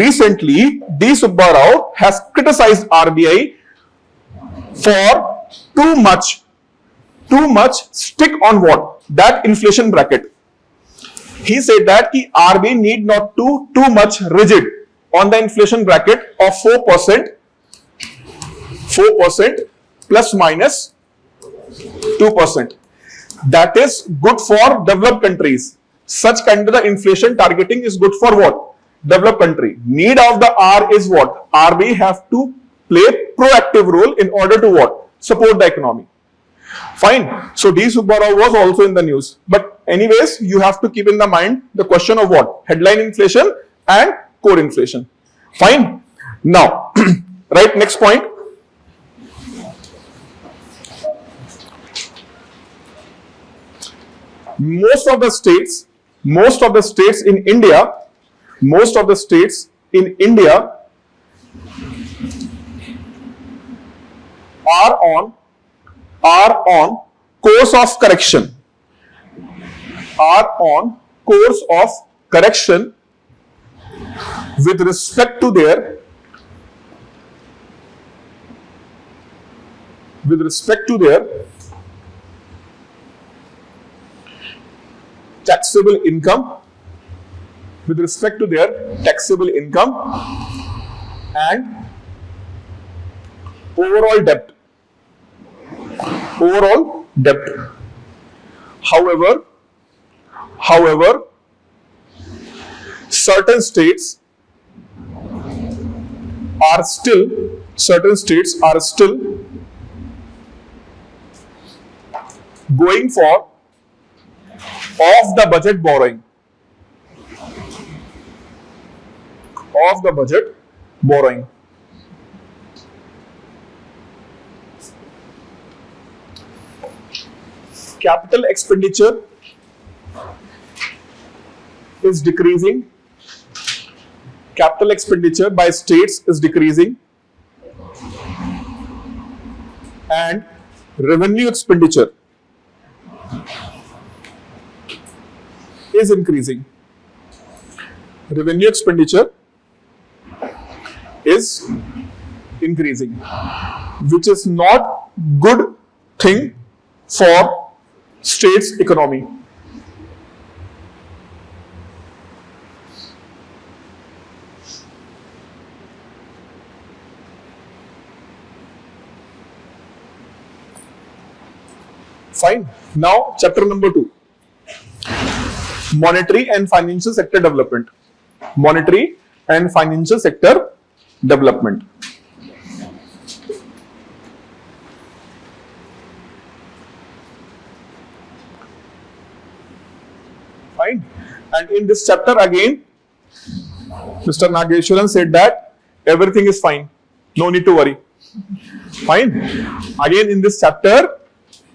Subba Rao has criticized RBI for too much stick on what? That inflation bracket. He said that the RBI need not to too much rigid on the inflation bracket of 4% plus minus 2%. That is good for developed countries. Such kind of the inflation targeting is good for what? Developed country. Need of the R is what? RBI have to play proactive role in order to what? Support the economy. Fine. So D. Subba Rao was also in the news. But anyways, you have to keep in the mind the question of what? Headline inflation and core inflation. Fine. Now, right, next point. Most of the states in India are on course of correction. With respect to their taxable income, and overall debt. However, certain states are still going for off the budget borrowing. Capital expenditure is decreasing. Capital expenditure by states is decreasing, and revenue expenditure is increasing. revenue expenditure is increasing, which is not good thing for state's economy. Fine. Now, chapter number 2. Monetary and financial sector development. Monetary and financial sector development. Fine. And in this chapter again, Mr. Nageshwaran said that everything is fine. No need to worry. Fine. Again in this chapter,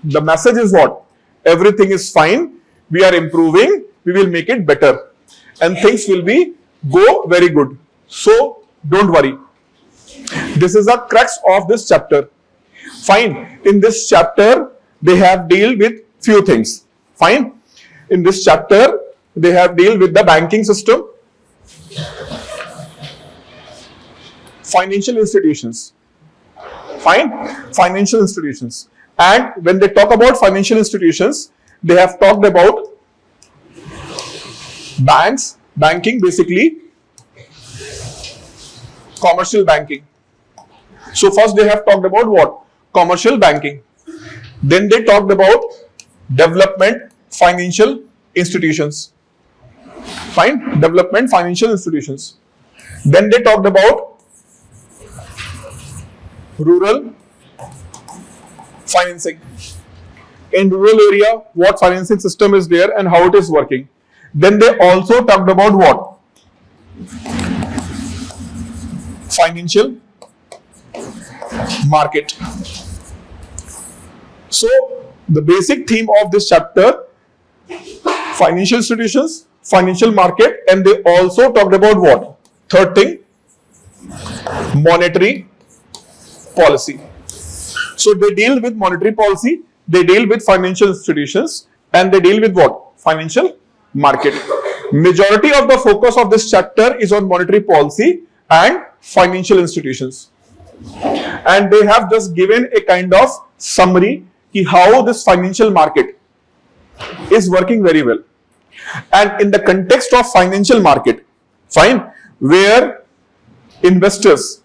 the message is what? Everything is fine. We are improving. We will make it better. And things will go very good. So don't worry. This is the crux of this chapter. Fine. In this chapter, they have deal with few things. Fine. In this chapter, they have deal with the banking system, financial institutions. Fine. Financial institutions. And when they talk about financial institutions, they have talked about banks, banking, basically commercial banking. So first they have talked about what? Commercial banking. Then they talked about development financial institutions. Fine. Development financial institutions. Then they talked about rural financing. In rural area, what financing system is there and how it is working. Then they also talked about what? Financial market. So, the basic theme of this chapter, financial institutions, financial market, and they also talked about what? Third thing, monetary policy. So they deal with monetary policy, they deal with financial institutions, and they deal with what? Financial market. Majority of the focus of this chapter is on monetary policy and financial institutions. And they have just given a kind of summary how this financial market is working very well. And in the context of financial market, fine, where investors,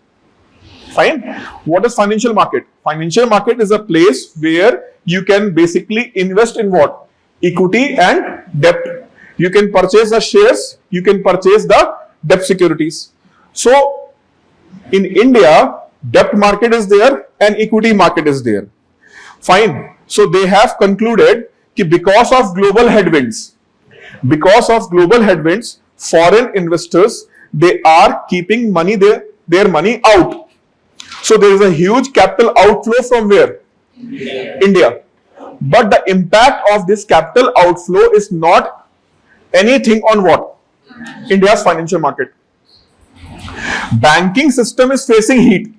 fine, what is financial market? Financial market is a place where you can basically invest in what? Equity and debt. You can purchase the shares, you can purchase the debt securities. So in India, debt market is there and equity market is there. Fine. So they have concluded that because of global headwinds, foreign investors, they are keeping money their money out. So there is a huge capital outflow from where? India. But the impact of this capital outflow is not anything on what? India's financial market. Banking system is facing heat.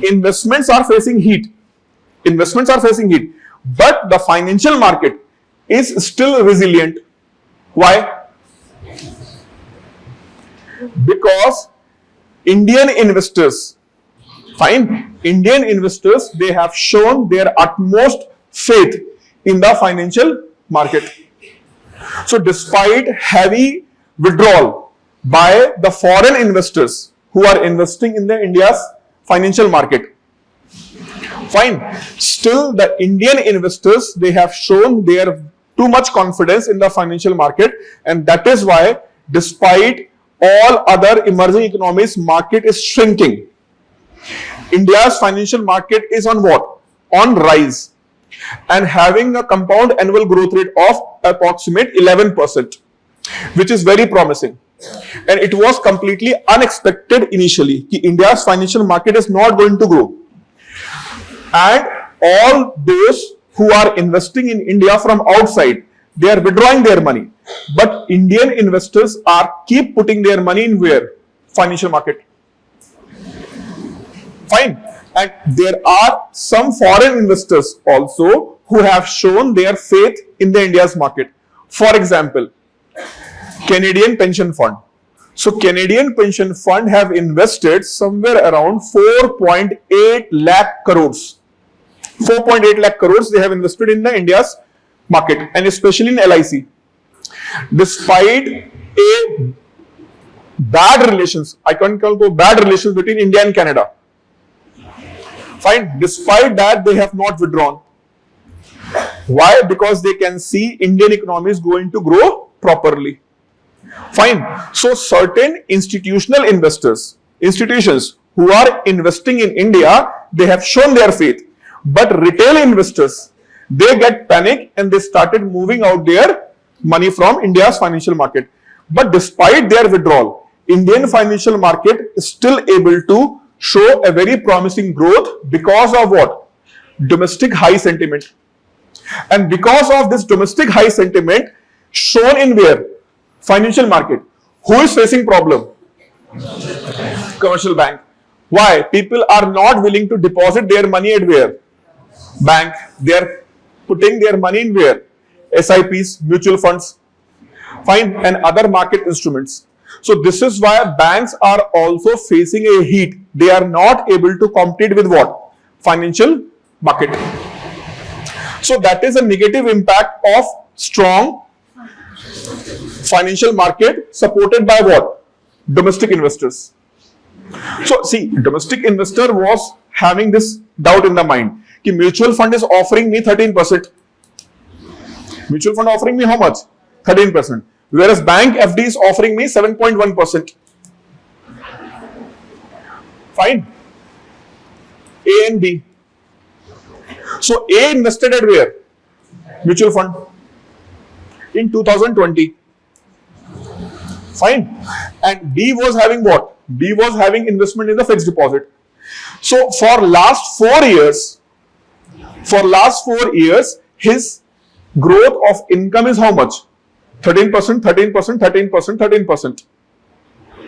Investments are facing heat. But the financial market is still resilient. Why? Because Indian investors, they have shown their utmost faith in the financial market. So despite heavy withdrawal by the foreign investors who are investing in the India's financial market, still the Indian investors, they have shown their too much confidence in the financial market, and that is why despite all other emerging economies, market is shrinking, India's financial market is on what? On rise, and having a compound annual growth rate of approximate 11%, which is very promising. And it was completely unexpected initially that India's financial market is not going to grow. And all those who are investing in India from outside, they are withdrawing their money. But Indian investors are keep putting their money in where? Financial market. Fine. And there are some foreign investors also who have shown their faith in the India's market. For example, Canadian pension fund. So Canadian pension fund have invested somewhere around 4.8 lakh crores. 4.8 lakh crores they have invested in the India's market and especially in LIC. Despite a bad relations, I can't call it bad relations between India and Canada. Fine. Despite that, they have not withdrawn. Why? Because they can see Indian economy is going to grow properly. Fine. So certain institutional investors, institutions who are investing in India, they have shown their faith. But retail investors, they get panic and they started moving out their money from India's financial market. But despite their withdrawal, Indian financial market is still able to show a very promising growth because of what? Domestic high sentiment. And because of this domestic high sentiment shown in where? Financial market. Who is facing problem? Commercial bank. Why? People are not willing to deposit their money at where? Bank. They are putting their money in where? SIPs, mutual funds, fine, and other market instruments. So this is why banks are also facing a heat. They are not able to compete with what? Financial market. So that is a negative impact of strong financial market supported by what? Domestic investors. So see, domestic investor was having this doubt in the mind. Ki mutual fund is offering me 13%. Mutual fund offering me how much? 13%. Whereas bank FD is offering me 7.1%. Fine. A and B. So A invested at where? Mutual fund. In 2020. Fine. And B was having what? B was having investment in the fixed deposit. So for last 4 years, his growth of income is how much? 13%, 13%, 13%, 13%.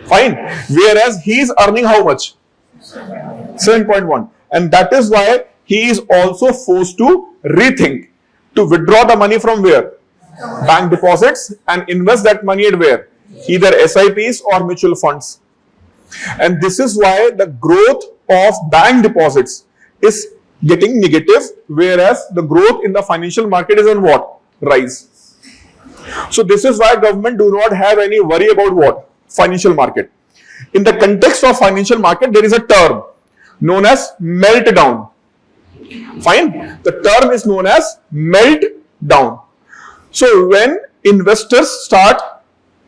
Fine. Whereas he is earning how much? 7.1. And that is why he is also forced to rethink, to withdraw the money from where? Bank deposits and invest that money at where? Either SIPs or mutual funds. And this is why the growth of bank deposits is getting negative, whereas the growth in the financial market is on what? Rise. So this is why government do not have any worry about what? Financial market. In the context of financial market, there is a term known as meltdown. Fine. The term is known as meltdown. So when investors start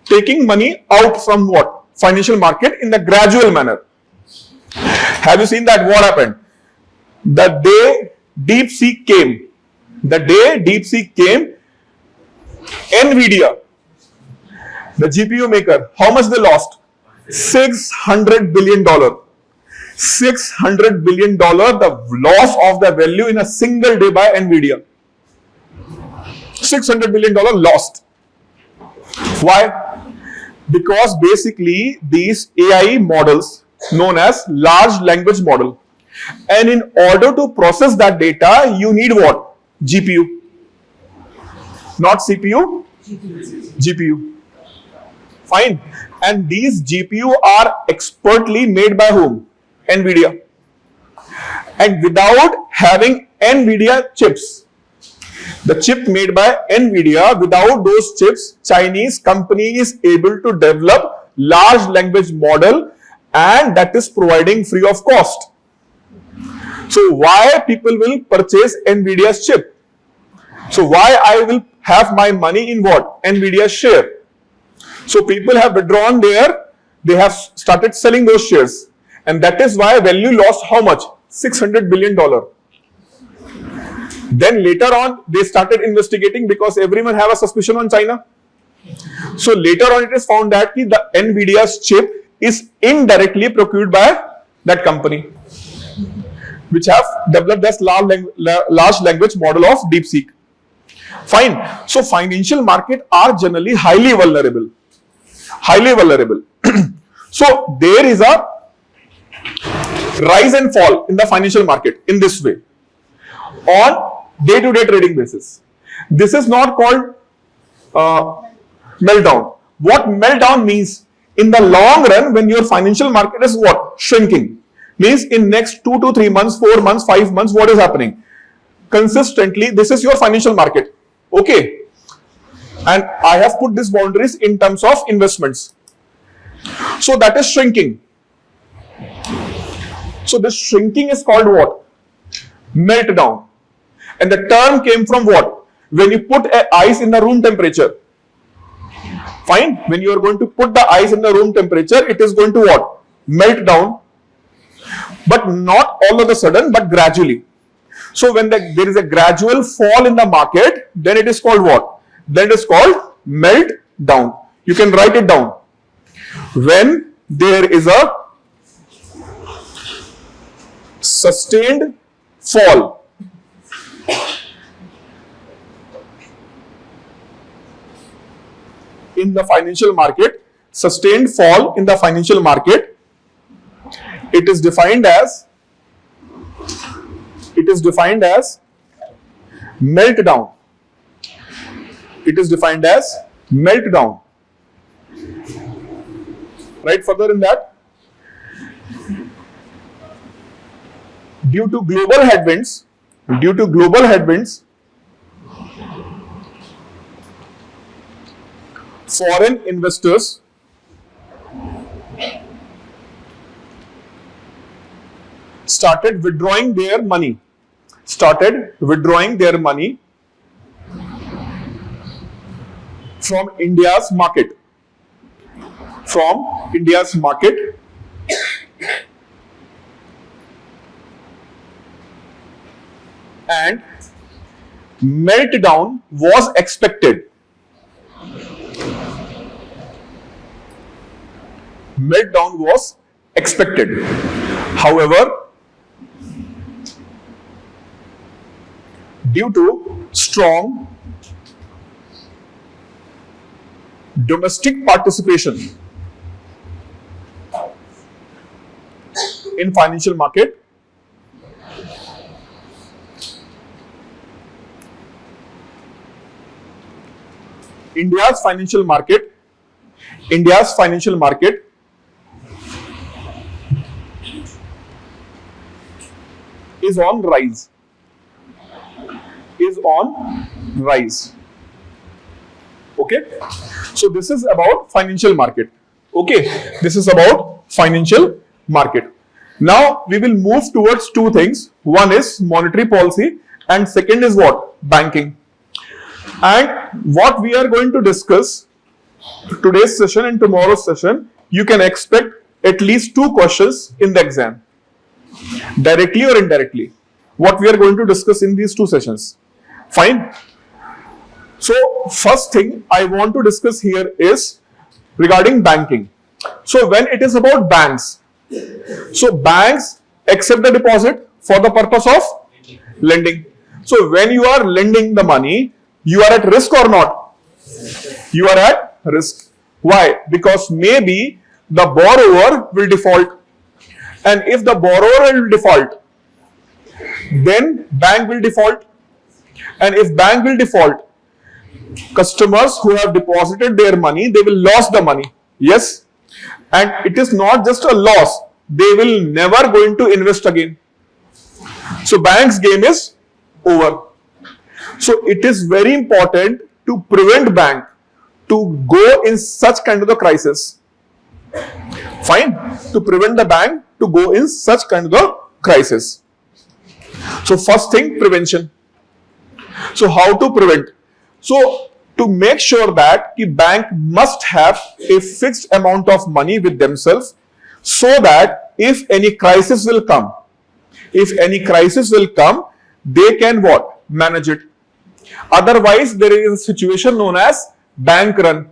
taking money out from what? Financial market in the gradual manner. Have you seen that? What happened? The day DeepSeek came, NVIDIA, the GPU maker, how much they lost? $600 billion. $600 billion, the loss of the value in a single day by NVIDIA. $600 billion lost. Why? Because basically these AI models known as large language model, and in order to process that data you need what? GPU, not CPU. GPU. Fine. And these GPU are expertly made by whom? NVIDIA. And without having NVIDIA chips, the chip made by NVIDIA, without those chips, Chinese company is able to develop large language model, and that is providing free of cost. So why people will purchase NVIDIA's chip? So why I will have my money in what? NVIDIA's share. So people have withdrawn there, they have started selling those shares, and that is why value lost how much? $600 billion. Then later on they started investigating because everyone have a suspicion on China. So later on it is found that the NVIDIA's chip is indirectly procured by that company, which have developed this large language model of DeepSeek. Fine. So financial market are generally highly vulnerable. Highly vulnerable. So there is a rise and fall in the financial market in this way on day-to-day trading basis. This is not called meltdown. What meltdown means? In the long run, when your financial market is what? Shrinking. Means in next 2 to 3 months, 4 months, 5 months, what is happening? Consistently, this is your financial market. Okay. And I have put these boundaries in terms of investments. So that is shrinking. So this shrinking is called what? Meltdown. And the term came from what? When you put ice in the room temperature. Fine. When you are going to put the ice in the room temperature, it is going to what? Melt down. But not all of a sudden, but gradually. So when there is a gradual fall in the market, then it is called what? Then it is called melt down. You can write it down. When there is a sustained fall in the financial market, sustained fall in the financial market, it is defined as meltdown. It is defined as meltdown. Right further in that, due to global headwinds, foreign investors started withdrawing their money from India's market. And meltdown was expected. However, due to strong domestic participation in financial market, India's financial market is on rise. Okay. So this is about financial market. Okay. This is about financial market. Now we will move towards two things. One is monetary policy and second is what? Banking. And what we are going to discuss today's session and tomorrow's session, you can expect at least 2 questions in the exam, directly or indirectly. What we are going to discuss in these 2 sessions. Fine. So first thing I want to discuss here is regarding banking. So when it is about banks, so banks accept the deposit for the purpose of lending. So when you are lending the money, you are at risk or not? You are at risk. Why? Because maybe the borrower will default. And if the borrower will default, then bank will default. And if bank will default, customers who have deposited their money, they will lose the money. Yes. And it is not just a loss. They will never going to invest again. So bank's game is over. So it is very important to prevent bank to go in such kind of a crisis. Fine. To prevent the bank to go in such kind of a crisis. So first thing, prevention. So how to prevent? So to make sure that the bank must have a fixed amount of money with themselves, so that if any crisis will come, they can what? Manage it. Otherwise, there is a situation known as bank run.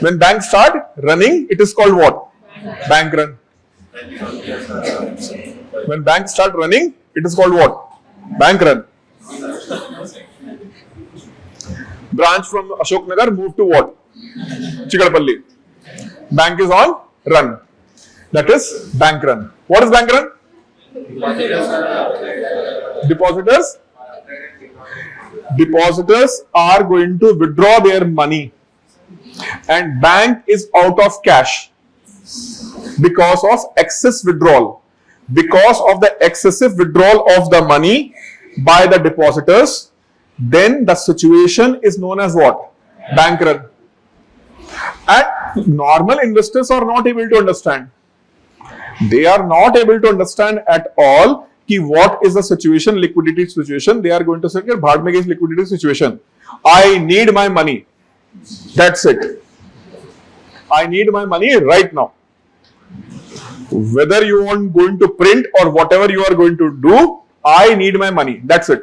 When banks start running, it is called what? Bank run. When banks start running, it is called what? Bank run. Branch from Ashok Nagar moved to what? Chikadpalli. Bank is on run. That is bank run. What is bank run? Depositors are going to withdraw their money and bank is out of cash because of excess withdrawal, because of the excessive withdrawal of the money by the depositors, then the situation is known as what? Bank run. And normal investors are not able to understand. They are not able to understand at all कि what is the situation, liquidity situation. They are going to say कि भाड़ में गई liquidity situation. I need my money. That's it. I need my money right now. Whether you are going to print or whatever you are going to do, I need my money. That's it.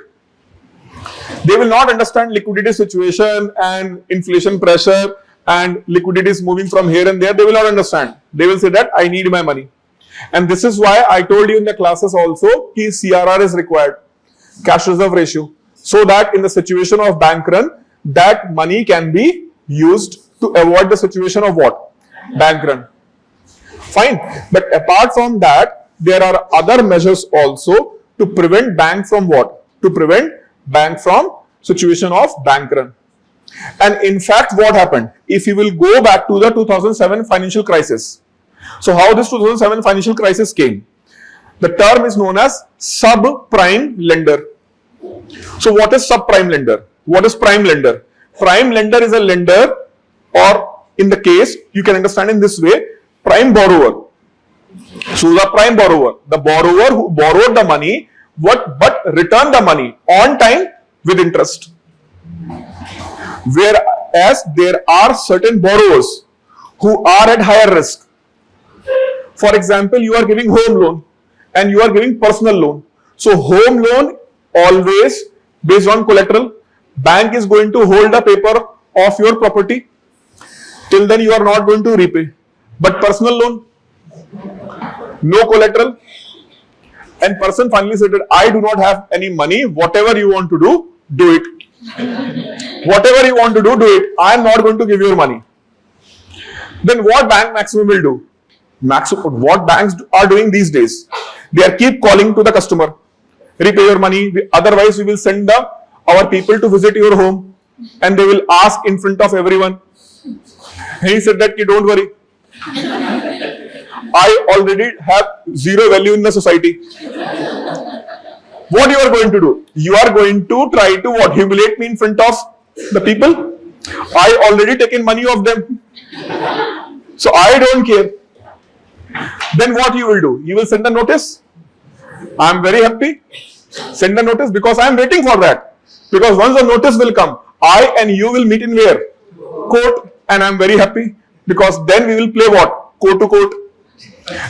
They will not understand liquidity situation and inflation pressure and liquidity is moving from here and there. They will not understand. They will say that I need my money. And this is why I told you in the classes also that CRR is required, cash reserve ratio, so that in the situation of bank run, that money can be used to avoid the situation of what? Bank run. Fine. But apart from that, there are other measures also to prevent bank from what? To prevent bank from situation of bank run. And in fact, what happened? If you will go back to the 2007 financial crisis. So how this 2007 financial crisis came? The term is known as subprime lender. So what is subprime lender? What is prime lender? Prime lender is a lender, or in the case, you can understand in this way, prime borrower. So the prime borrower, the borrower who borrowed the money, but returned the money on time with interest. Whereas there are certain borrowers who are at higher risk. For example, you are giving home loan and you are giving personal loan. So home loan always based on collateral. Bank is going to hold the paper of your property. Till then you are not going to repay. But personal loan, no collateral. And person finally said that I do not have any money. Whatever you want to do, do it. Whatever you want to do, do it. I am not going to give you money. Then what bank maximum will do? What banks are doing these days? They are keep calling to the customer. Repay your money. Otherwise, we will send our people to visit your home. And they will ask in front of everyone. He said that, don't worry. I already have zero value in the society. What you are going to do? You are going to try to what? Humiliate me in front of the people? I already taken money of them. So I don't care. Then what you will do? You will send a notice. I am very happy. Send a notice because I am waiting for that. Because once the notice will come, I and you will meet in where? Court. And I am very happy because then we will play what? Court to court.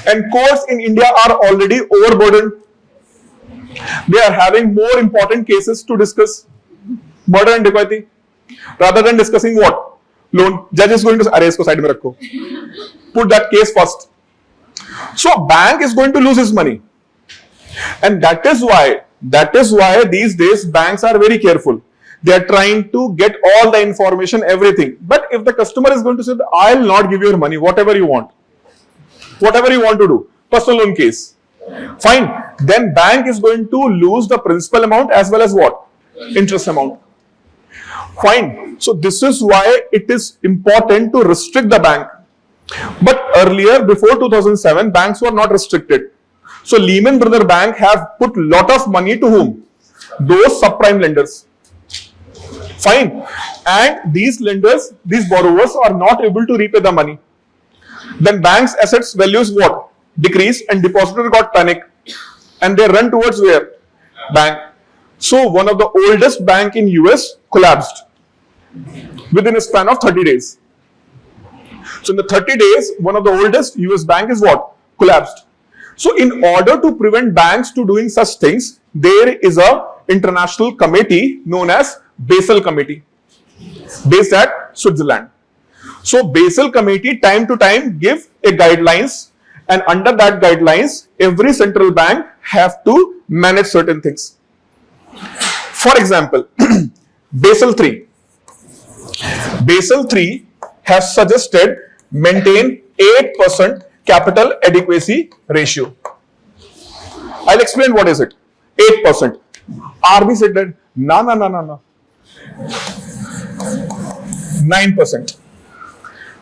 And courts in India are already overburdened. They are having more important cases to discuss. Murder and dacoity. Rather than discussing what? Loan. Judge is going to say, "Arey, isko side mein rakho." Put that case first. So bank is going to lose his money. And that is why these days banks are very careful. They are trying to get all the information, everything. But if the customer is going to say, I will not give you your money, whatever you want. Whatever you want to do. Personal loan case. Fine. Then bank is going to lose the principal amount as well as what? Interest amount. Fine. So this is why it is important to restrict the bank. But earlier, before 2007, banks were not restricted. So Lehman Brothers Bank have put lot of money to whom? Those subprime lenders. Fine. And these lenders, these borrowers are not able to repay the money. Then banks' assets values what? Decrease, and depositor got panic. And they run towards where? Bank. So one of the oldest bank in US collapsed within a span of 30 days. So in the 30 days, one of the oldest US bank is what? Collapsed. So in order to prevent banks to doing such things, there is a international committee known as Basel Committee, based at Switzerland. So Basel Committee time to time give a guidelines, and under that guidelines, every central bank have to manage certain things. For example, Basel III. Basel III has suggested maintain 8% capital adequacy ratio. I'll explain what is it. 8%. RB said that, no. 9%.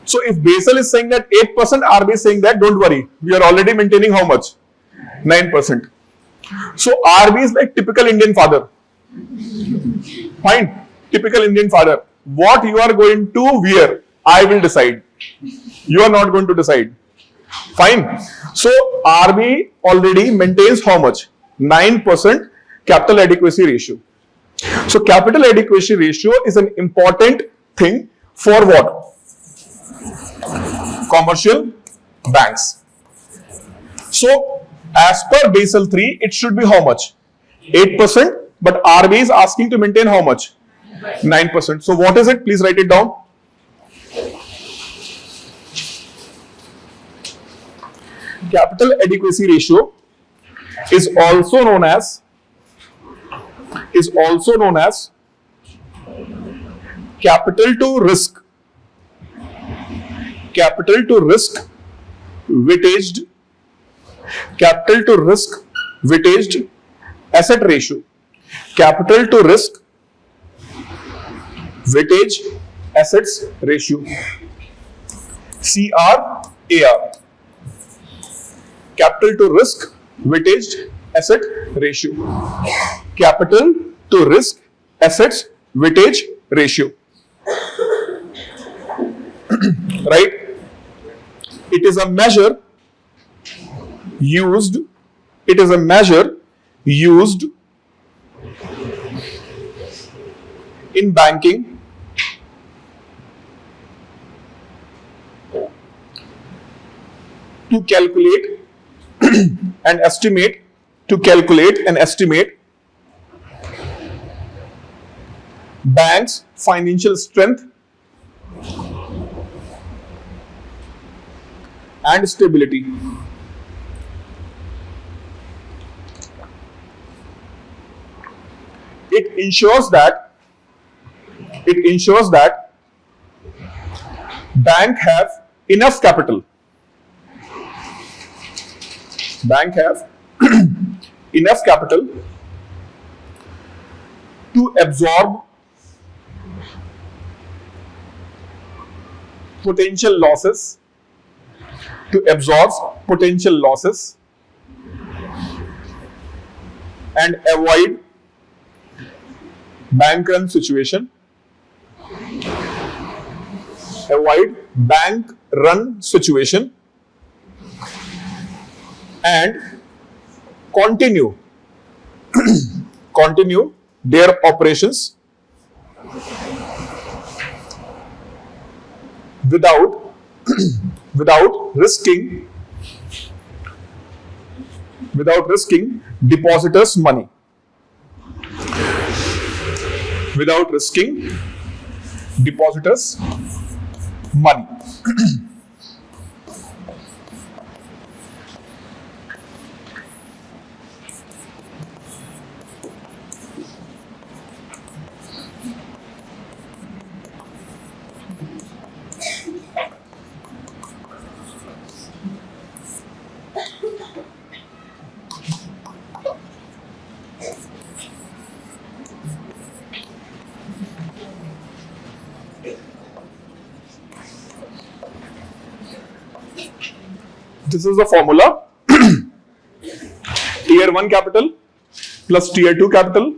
So if Basel is saying that 8%, RB is saying that don't worry, we are already maintaining how much? 9%. So RB is like typical Indian father. Fine, typical Indian father. What you are going to wear, I will decide. You are not going to decide. Fine. So RB already maintains how much? 9% capital adequacy ratio. So capital adequacy ratio is an important thing for what? Commercial banks. So as per Basel III, it should be how much? 8%, but RB is asking to maintain how much? 9%. So what is it? Please write it down. Capital adequacy ratio is also known as capital to risk weighted asset ratio. Capital to risk weighted assets ratio. CRAR. Capital to risk weighted asset ratio. Capital to risk assets weightage ratio. Right? It is a measure used in banking to calculate and estimate bank's financial strength and stability. It ensures that bank have enough capital. Enough capital to absorb potential losses, and avoid bank run situation. And continue their operations without risking depositors' money. This is the formula. Tier 1 capital plus Tier 2 capital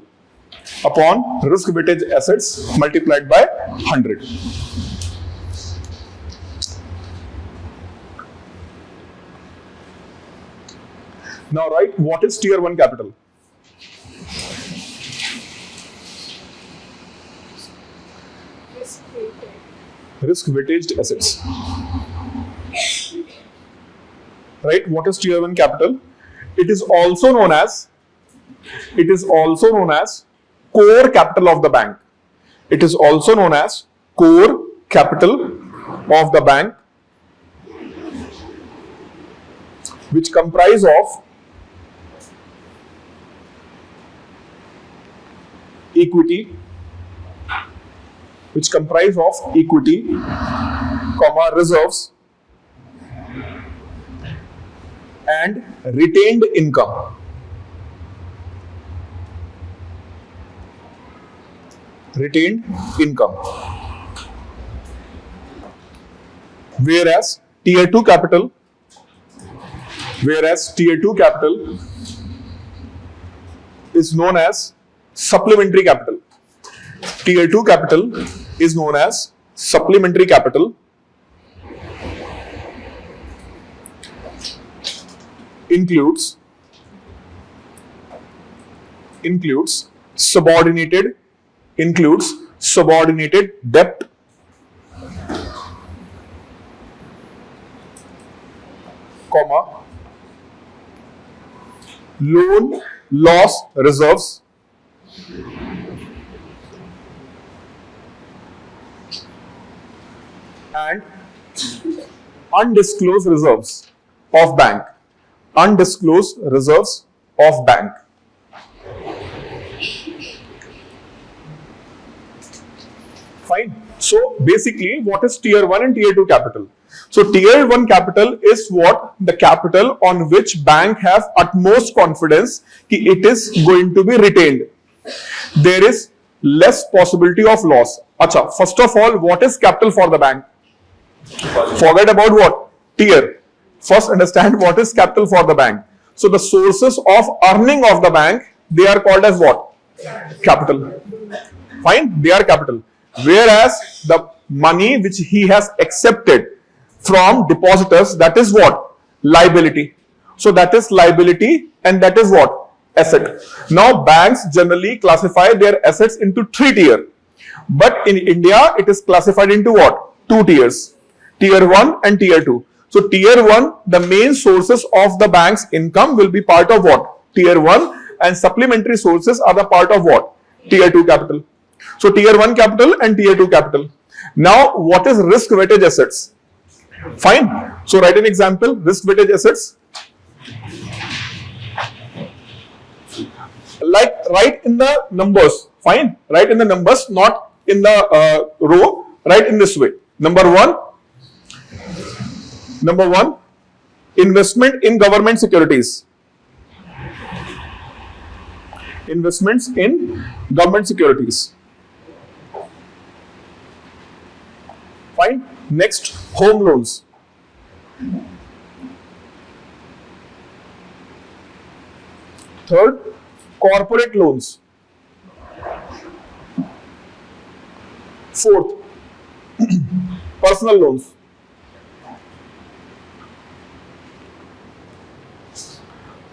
upon risk weighted assets multiplied by 100. Now write what is Tier 1 capital. Risk weighted assets. Right? What is Tier 1 capital? It is also known as core capital of the bank. It is also known as core capital of the bank, which comprise of equity, reserves, and retained income. Whereas tier 2 capital, is known as supplementary capital. Tier 2 capital is known as supplementary capital. Includes subordinated debt, comma, loan loss reserves, and undisclosed reserves of bank. Undisclosed reserves of bank. Fine. So basically, what is tier 1 and tier 2 capital? So tier 1 capital is what? The capital on which bank have utmost confidence कि it is going to be retained. There is less possibility of loss. Acha, first of all, what is capital for the bank? Forget about what? Tier. First understand what is capital for the bank. So the sources of earning of the bank, they are called as what? Capital. Fine, they are capital. Whereas the money which he has accepted from depositors, that is what? Liability. So that is liability and that is what? Asset. Now banks generally classify their assets into 3 tiers. But in India, it is classified into what? 2 tiers. Tier 1 and tier 2. So tier 1, the main sources of the bank's income will be part of what? Tier 1, and supplementary sources are the part of what? Tier 2 capital. So tier 1 capital and tier 2 capital. Now what is risk weighted assets? Fine. So write an example, risk weighted assets. Like write in the numbers. Fine. Write in the numbers, not in the row. Write in this way. Number one, investment in government securities. Investments in government securities. Fine. Next, home loans. Third, corporate loans. Fourth, personal loans.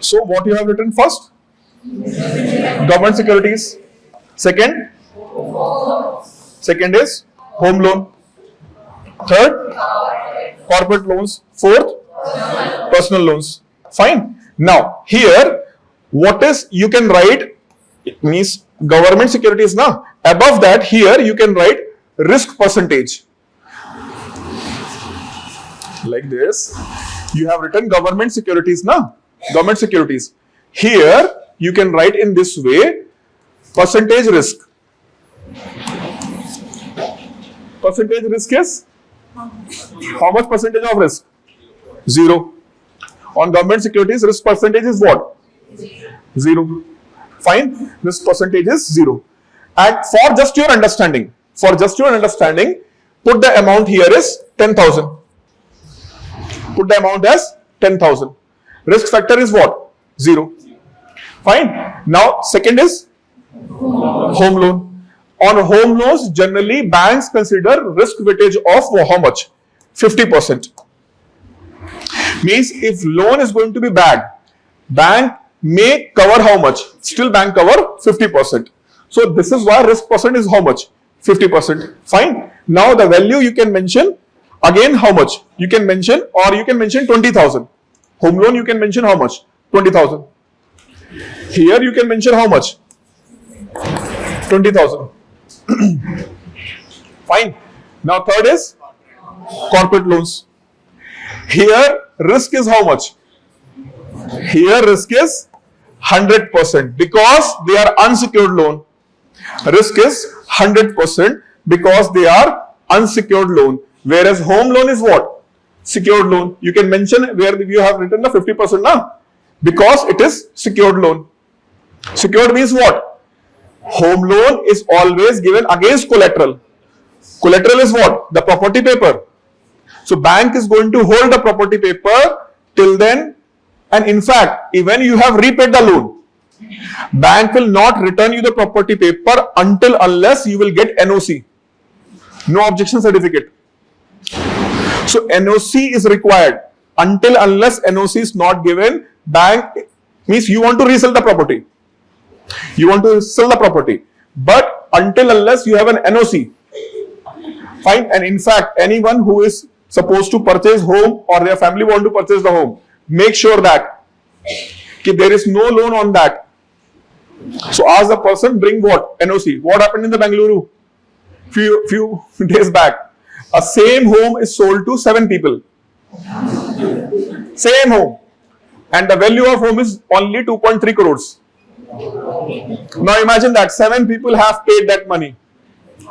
So what you have written first? Government securities. Second is home loan. Third, corporate loans. Fourth, personal loans. Fine. Now here, what is you can write? It means government securities now. Above that, here you can write risk percentage. Like this. You have written government securities now. Government securities. Here you can write in this way percentage risk. Percentage risk is how much percentage of risk? 0. On government securities, risk percentage is what? 0. Fine. Risk percentage is 0. And for just your understanding, put the amount here is 10,000. Put the amount as 10,000. Risk factor is what? 0. Fine. Now, second is home loan. On home loans, generally banks consider risk weightage of how much? 50%. Means if loan is going to be bad, bank may cover how much? Still bank cover 50%. So this is why risk percent is how much? 50%. Fine. Now the value you can mention again how much? You can mention 20,000. Home loan you can mention how much? 20,000. Here you can mention how much? 20,000. Fine. Now third is corporate loans. Here risk is how much? Here risk is 100% because they are unsecured loan. Risk is 100% because they are unsecured loan. Whereas home loan is what? Secured loan. You can mention where you have written the 50% now because it is secured loan. Secured means what? Home loan is always given against collateral. Collateral is what? The property paper. So bank is going to hold the property paper till then, and in fact, even you have repaid the loan, bank will not return you the property paper unless you will get NOC, no objection certificate. So NOC is required. Unless NOC is not given, bank means you want to resell the property. You want to sell the property, but unless you have an NOC, fine. And in fact, anyone who is supposed to purchase home or their family want to purchase the home, make sure that there is no loan on that. So ask the person, bring what? NOC. What happened in the Bengaluru few days back? A same home is sold to 7 people. Same home. And the value of home is only 2.3 crores. Now imagine that 7 people have paid that money.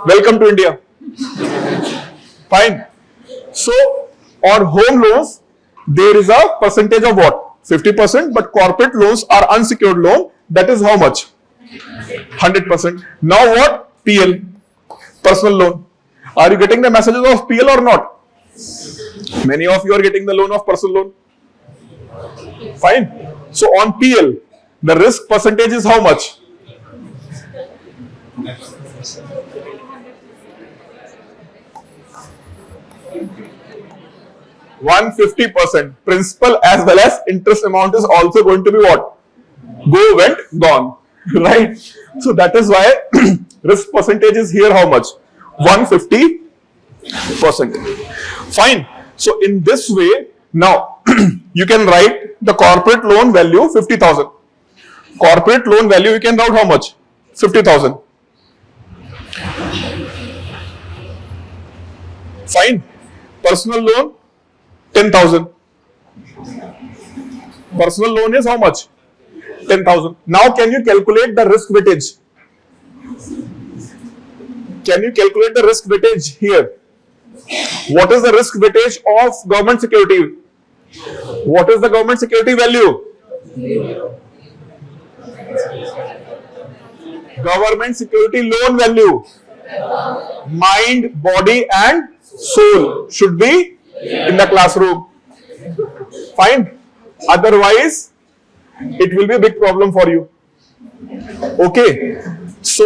Welcome to India. Fine. So on home loans, there is a percentage of what? 50%, but corporate loans are unsecured loan. That is how much? 100%. Now what? PL, personal loan. Are you getting the messages of PL or not? Many of you are getting the loan of personal loan. Fine. So on PL, the risk percentage is how much? 150%. Principal as well as interest amount is also going to be what? Go, went, gone. Right? So that is why risk percentage is here how much? 150%. Fine. So in this way, now you can write the corporate loan value 50,000. Corporate loan value you can write how much? 50,000. Fine. Personal loan 10,000. Personal loan is how much? 10,000. Now can you calculate the risk weightage? Can you calculate the risk weightage here? What is the risk weightage of government security? What is the government security value? Government security loan value. Mind, body and soul should be in the classroom. Fine. Otherwise, it will be a big problem for you. Okay. So,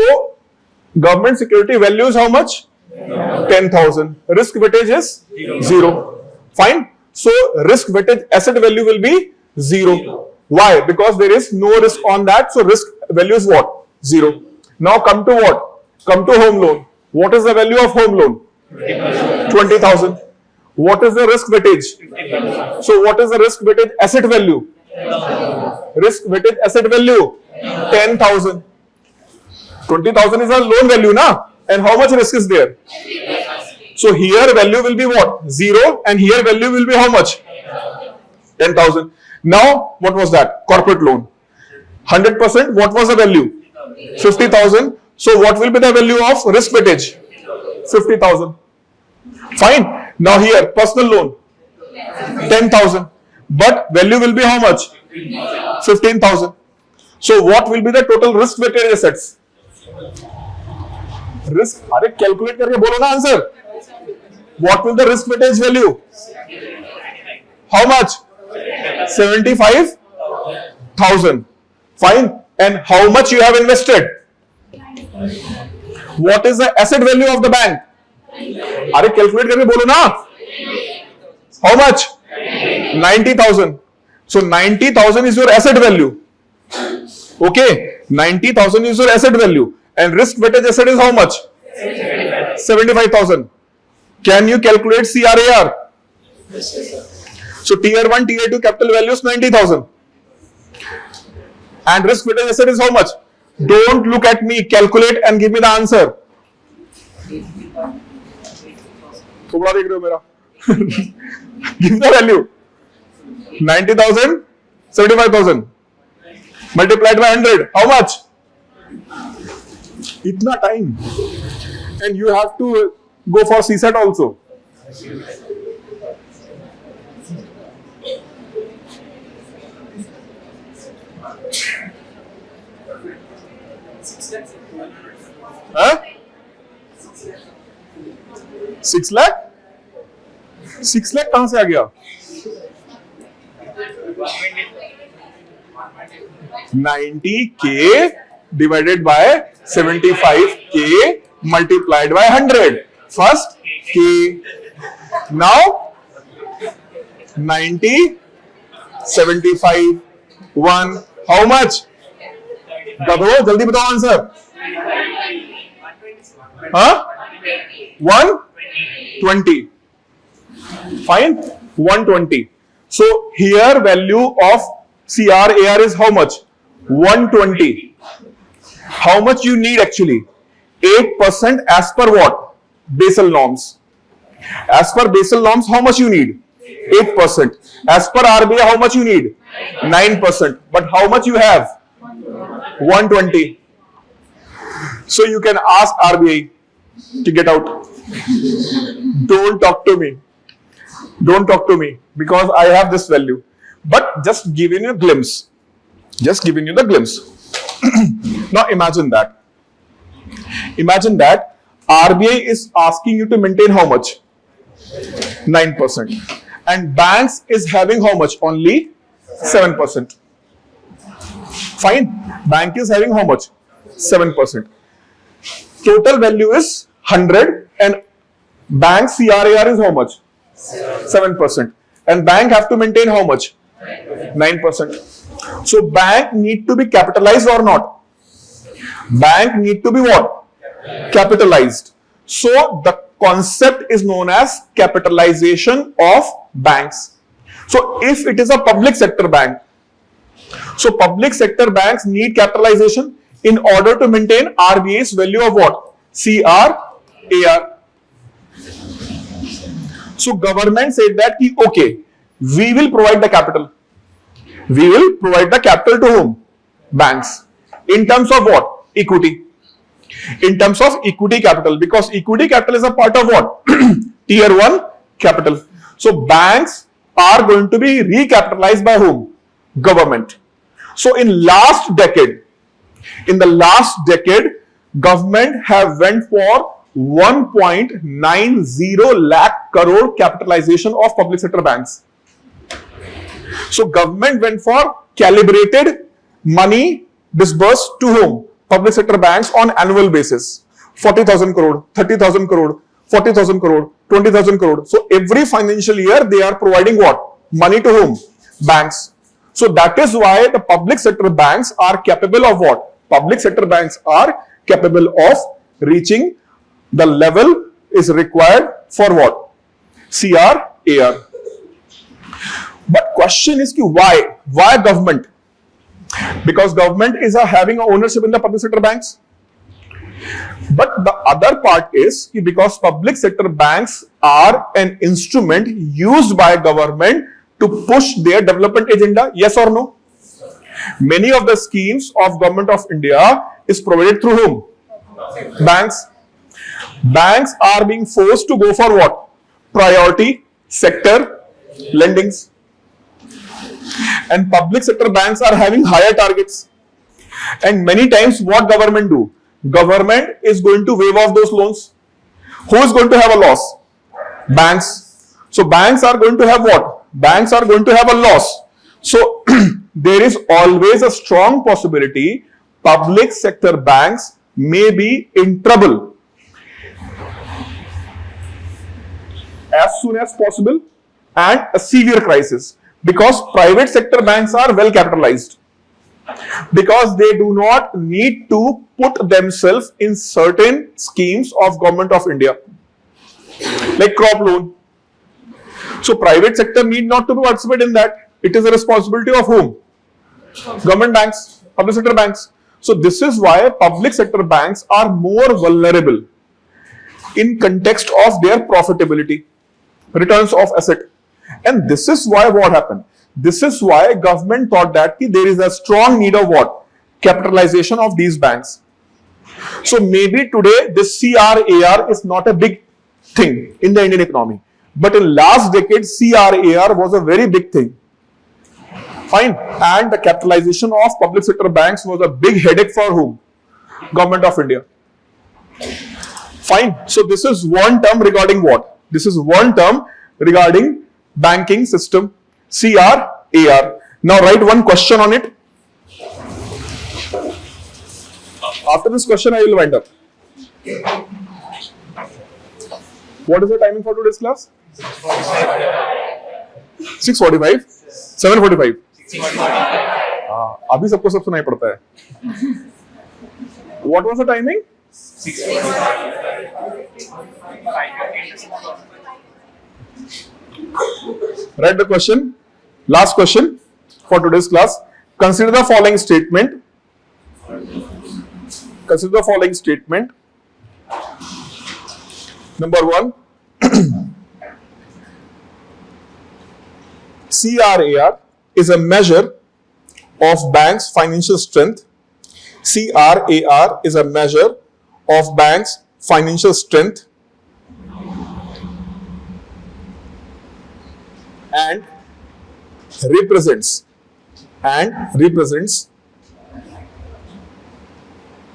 government security value is how much? 10,000. Risk weightage is 0. Fine. So, risk weightage asset value will be 0. Why? Because there is no risk on that. So, risk value is what? 0. Now, come to what? Come to home loan. What is the value of home loan? 20,000. What is the risk weightage? So, what is the risk weightage asset value? Risk weightage asset value 10,000. 20,000 is a loan value, na? And how much risk is there? So here value will be what? 0, and here value will be how much? 10,000. Now what was that? Corporate loan. 100%. What was the value? 50,000. So what will be the value of risk weightage? 50,000. Fine. Now here personal loan 10,000. But value will be how much? 15,000. So what will be the total risk weighted assets? Risk, अरे calculate करके बोलो ना answer. What will the risk weightage value? How much? 75,000. Fine. And how much you have invested? What is the asset value of the bank? अरे calculate करके बोलो ना. How much? 90,000. So 90,000 is your asset value. Okay, 90,000 is your asset value, and risk weighted asset is how much? 75,000. Can you calculate CRAR? So tier 1, tier 2 capital value is 90,000, and risk weighted asset is how much? Don't look at me, calculate and give me the answer. थोड़ा देख रहे हो मेरा? Give the value. 90,000, 75,000 multiplied by 100. How much? Itna time. And you have to go for CSAT also. Huh? 6 lakh? 6 lakh कहां से आ गया? 90K divided by 75K multiplied by 100. First K. Now 90, 75, 1. How much? बताओ जल्दी बताओ आंसर. हाँ? 120. Fine. 120. So here value of CRAR is how much? 120. How much you need actually? 8% as per what? Basel norms. As per Basel norms, how much you need? 8%. As per RBI, how much you need? 9%. But how much you have? 120. So you can ask RBI to get out. Don't talk to me. Don't talk to me because I have this value. But just giving you a glimpse. Just giving you the glimpse. Now imagine that. Imagine that RBI is asking you to maintain how much? 9%. And banks is having how much? Only 7%. Fine. Bank is having how much? 7%. Total value is 100 and bank CRAR is how much? 7%. And bank have to maintain how much? 9%. So bank need to be capitalized or not? Bank need to be what? Capitalized. So the concept is known as capitalization of banks. So if it is a public sector bank, so public sector banks need capitalization in order to maintain RBI's value of what? CRAR. So government said that okay, we will provide the capital. We will provide the capital to whom? Banks. In terms of what? Equity. In terms of equity capital, because equity capital is a part of what? Tier 1 capital. So banks are going to be recapitalized by whom? Government. So in the last decade, government have went for 1.90 lakh crore capitalization of public sector banks. So government went for calibrated money disbursed to whom? Public sector banks on annual basis. 40,000 crore, 30,000 crore, 40,000 crore, 20,000 crore. So every financial year they are providing what? Money to whom? Banks. So that is why the public sector banks are capable of what? Public sector banks are capable of reaching the level is required for what? CRAR. But question is why? Why government? Because government is having a ownership in the public sector banks. But the other part is because public sector banks are an instrument used by government to push their development agenda. Yes or no? Many of the schemes of government of India is provided through whom? Banks. Banks are being forced to go for what? Priority sector lendings. And public sector banks are having higher targets. And many times what government do? Government is going to waive off those loans. Who is going to have a loss? Banks. So banks are going to have what? Banks are going to have a loss. So there is always a strong possibility public sector banks may be in trouble as soon as possible and a severe crisis. Because private sector banks are well capitalized. Because they do not need to put themselves in certain schemes of government of India. Like crop loan. So private sector need not to participate in that. It is a responsibility of whom? Government banks, public sector banks. So this is why public sector banks are more vulnerable in context of their profitability, returns of asset. And this is why what happened? This is why government thought that there is a strong need of what? Capitalization of these banks. So maybe today this CRAR is not a big thing in the Indian economy. But in last decade, CRAR was a very big thing. Fine. And the capitalization of public sector banks was a big headache for whom? Government of India. Fine. So this is one term regarding what? This is one term regarding banking system. CRAR. Now write one question on it. After this question, I will wind up. What is the timing for today's class? 6:45. 7:45. अभी सबको सब सुनाई पड़ता है. What was the timing? 6:45. Write the question. Last question for today's class. Consider the following statement. Consider the following statement. Number 1. CRAR is a measure of bank's financial strength. CRAR is a measure of bank's financial strength and represents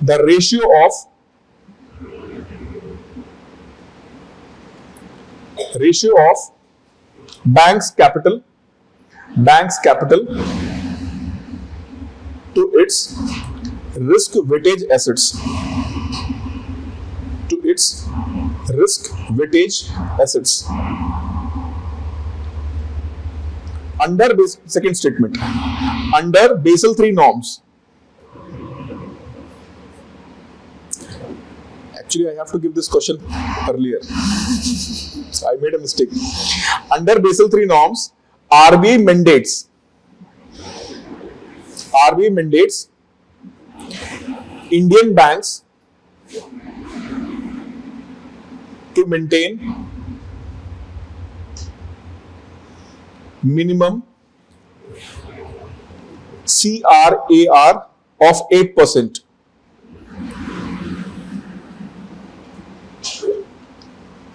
the ratio of bank's capital to its risk weightage assets. Under second statement, under Basel III norms. Actually, I have to give this question earlier. I made a mistake. Under Basel III norms, RBI mandates Indian banks to maintain minimum CRAR of 8%.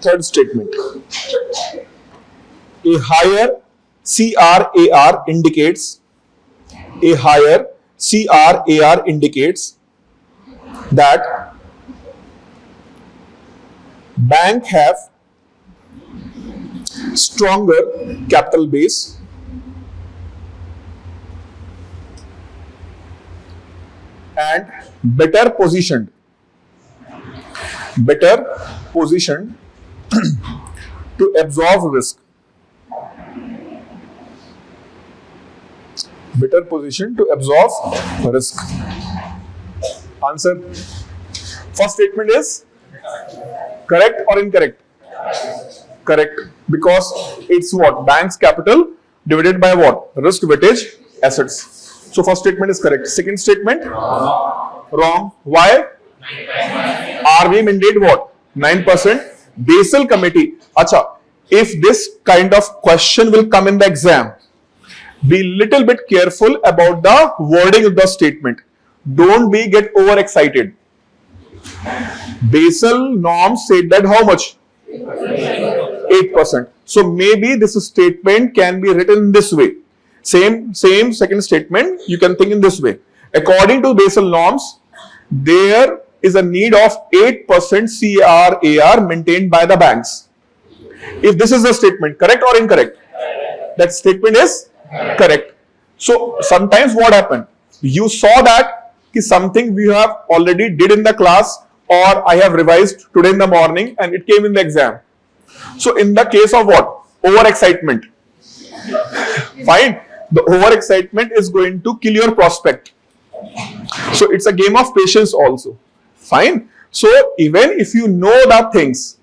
Third statement. A higher CRAR indicates that bank have stronger capital base and better positioned to absorb risk. Answer. First statement is correct or incorrect? Correct, because it's what? Bank's capital divided by what? Risk weightage assets. So first statement is correct. Second statement? Wrong. Why? RBI mandate what? 9%. Basel committee. Acha, if this kind of question will come in the exam, be little bit careful about the wording of the statement. Don't get overexcited. Basel norms said that how much? 8%. So maybe this statement can be written this way. Same second statement, you can think in this way. According to Basel norms, there is a need of 8% CRAR maintained by the banks. If this is the statement, correct or incorrect? That statement is correct. So sometimes what happened? You saw that something we have already did in the class, or I have revised today in the morning and it came in the exam. So in the case of what? Overexcitement. Fine. The overexcitement is going to kill your prospect. So it's a game of patience also. Fine. So even if you know the things,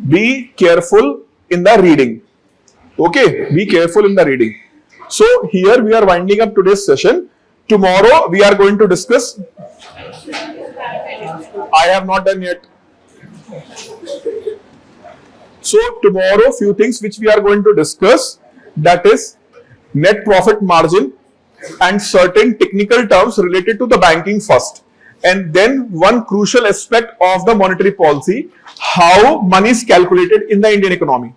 be careful in the reading. Okay. Be careful in the reading. So here we are winding up today's session. Tomorrow we are going to discuss. I have not done yet. So tomorrow few things which we are going to discuss, that is net profit margin and certain technical terms related to the banking first. And then one crucial aspect of the monetary policy, how money is calculated in the Indian economy.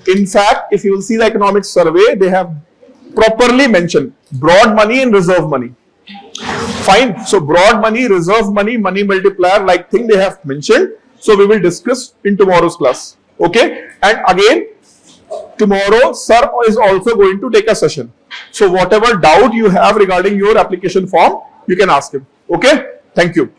In fact, if you will see the economic survey, they have properly mentioned broad money and reserve money. Fine. So broad money, reserve money, money multiplier like thing they have mentioned. So we will discuss in tomorrow's class. Okay. And again, tomorrow sir is also going to take a session. So whatever doubt you have regarding your application form, you can ask him. Okay? Thank you.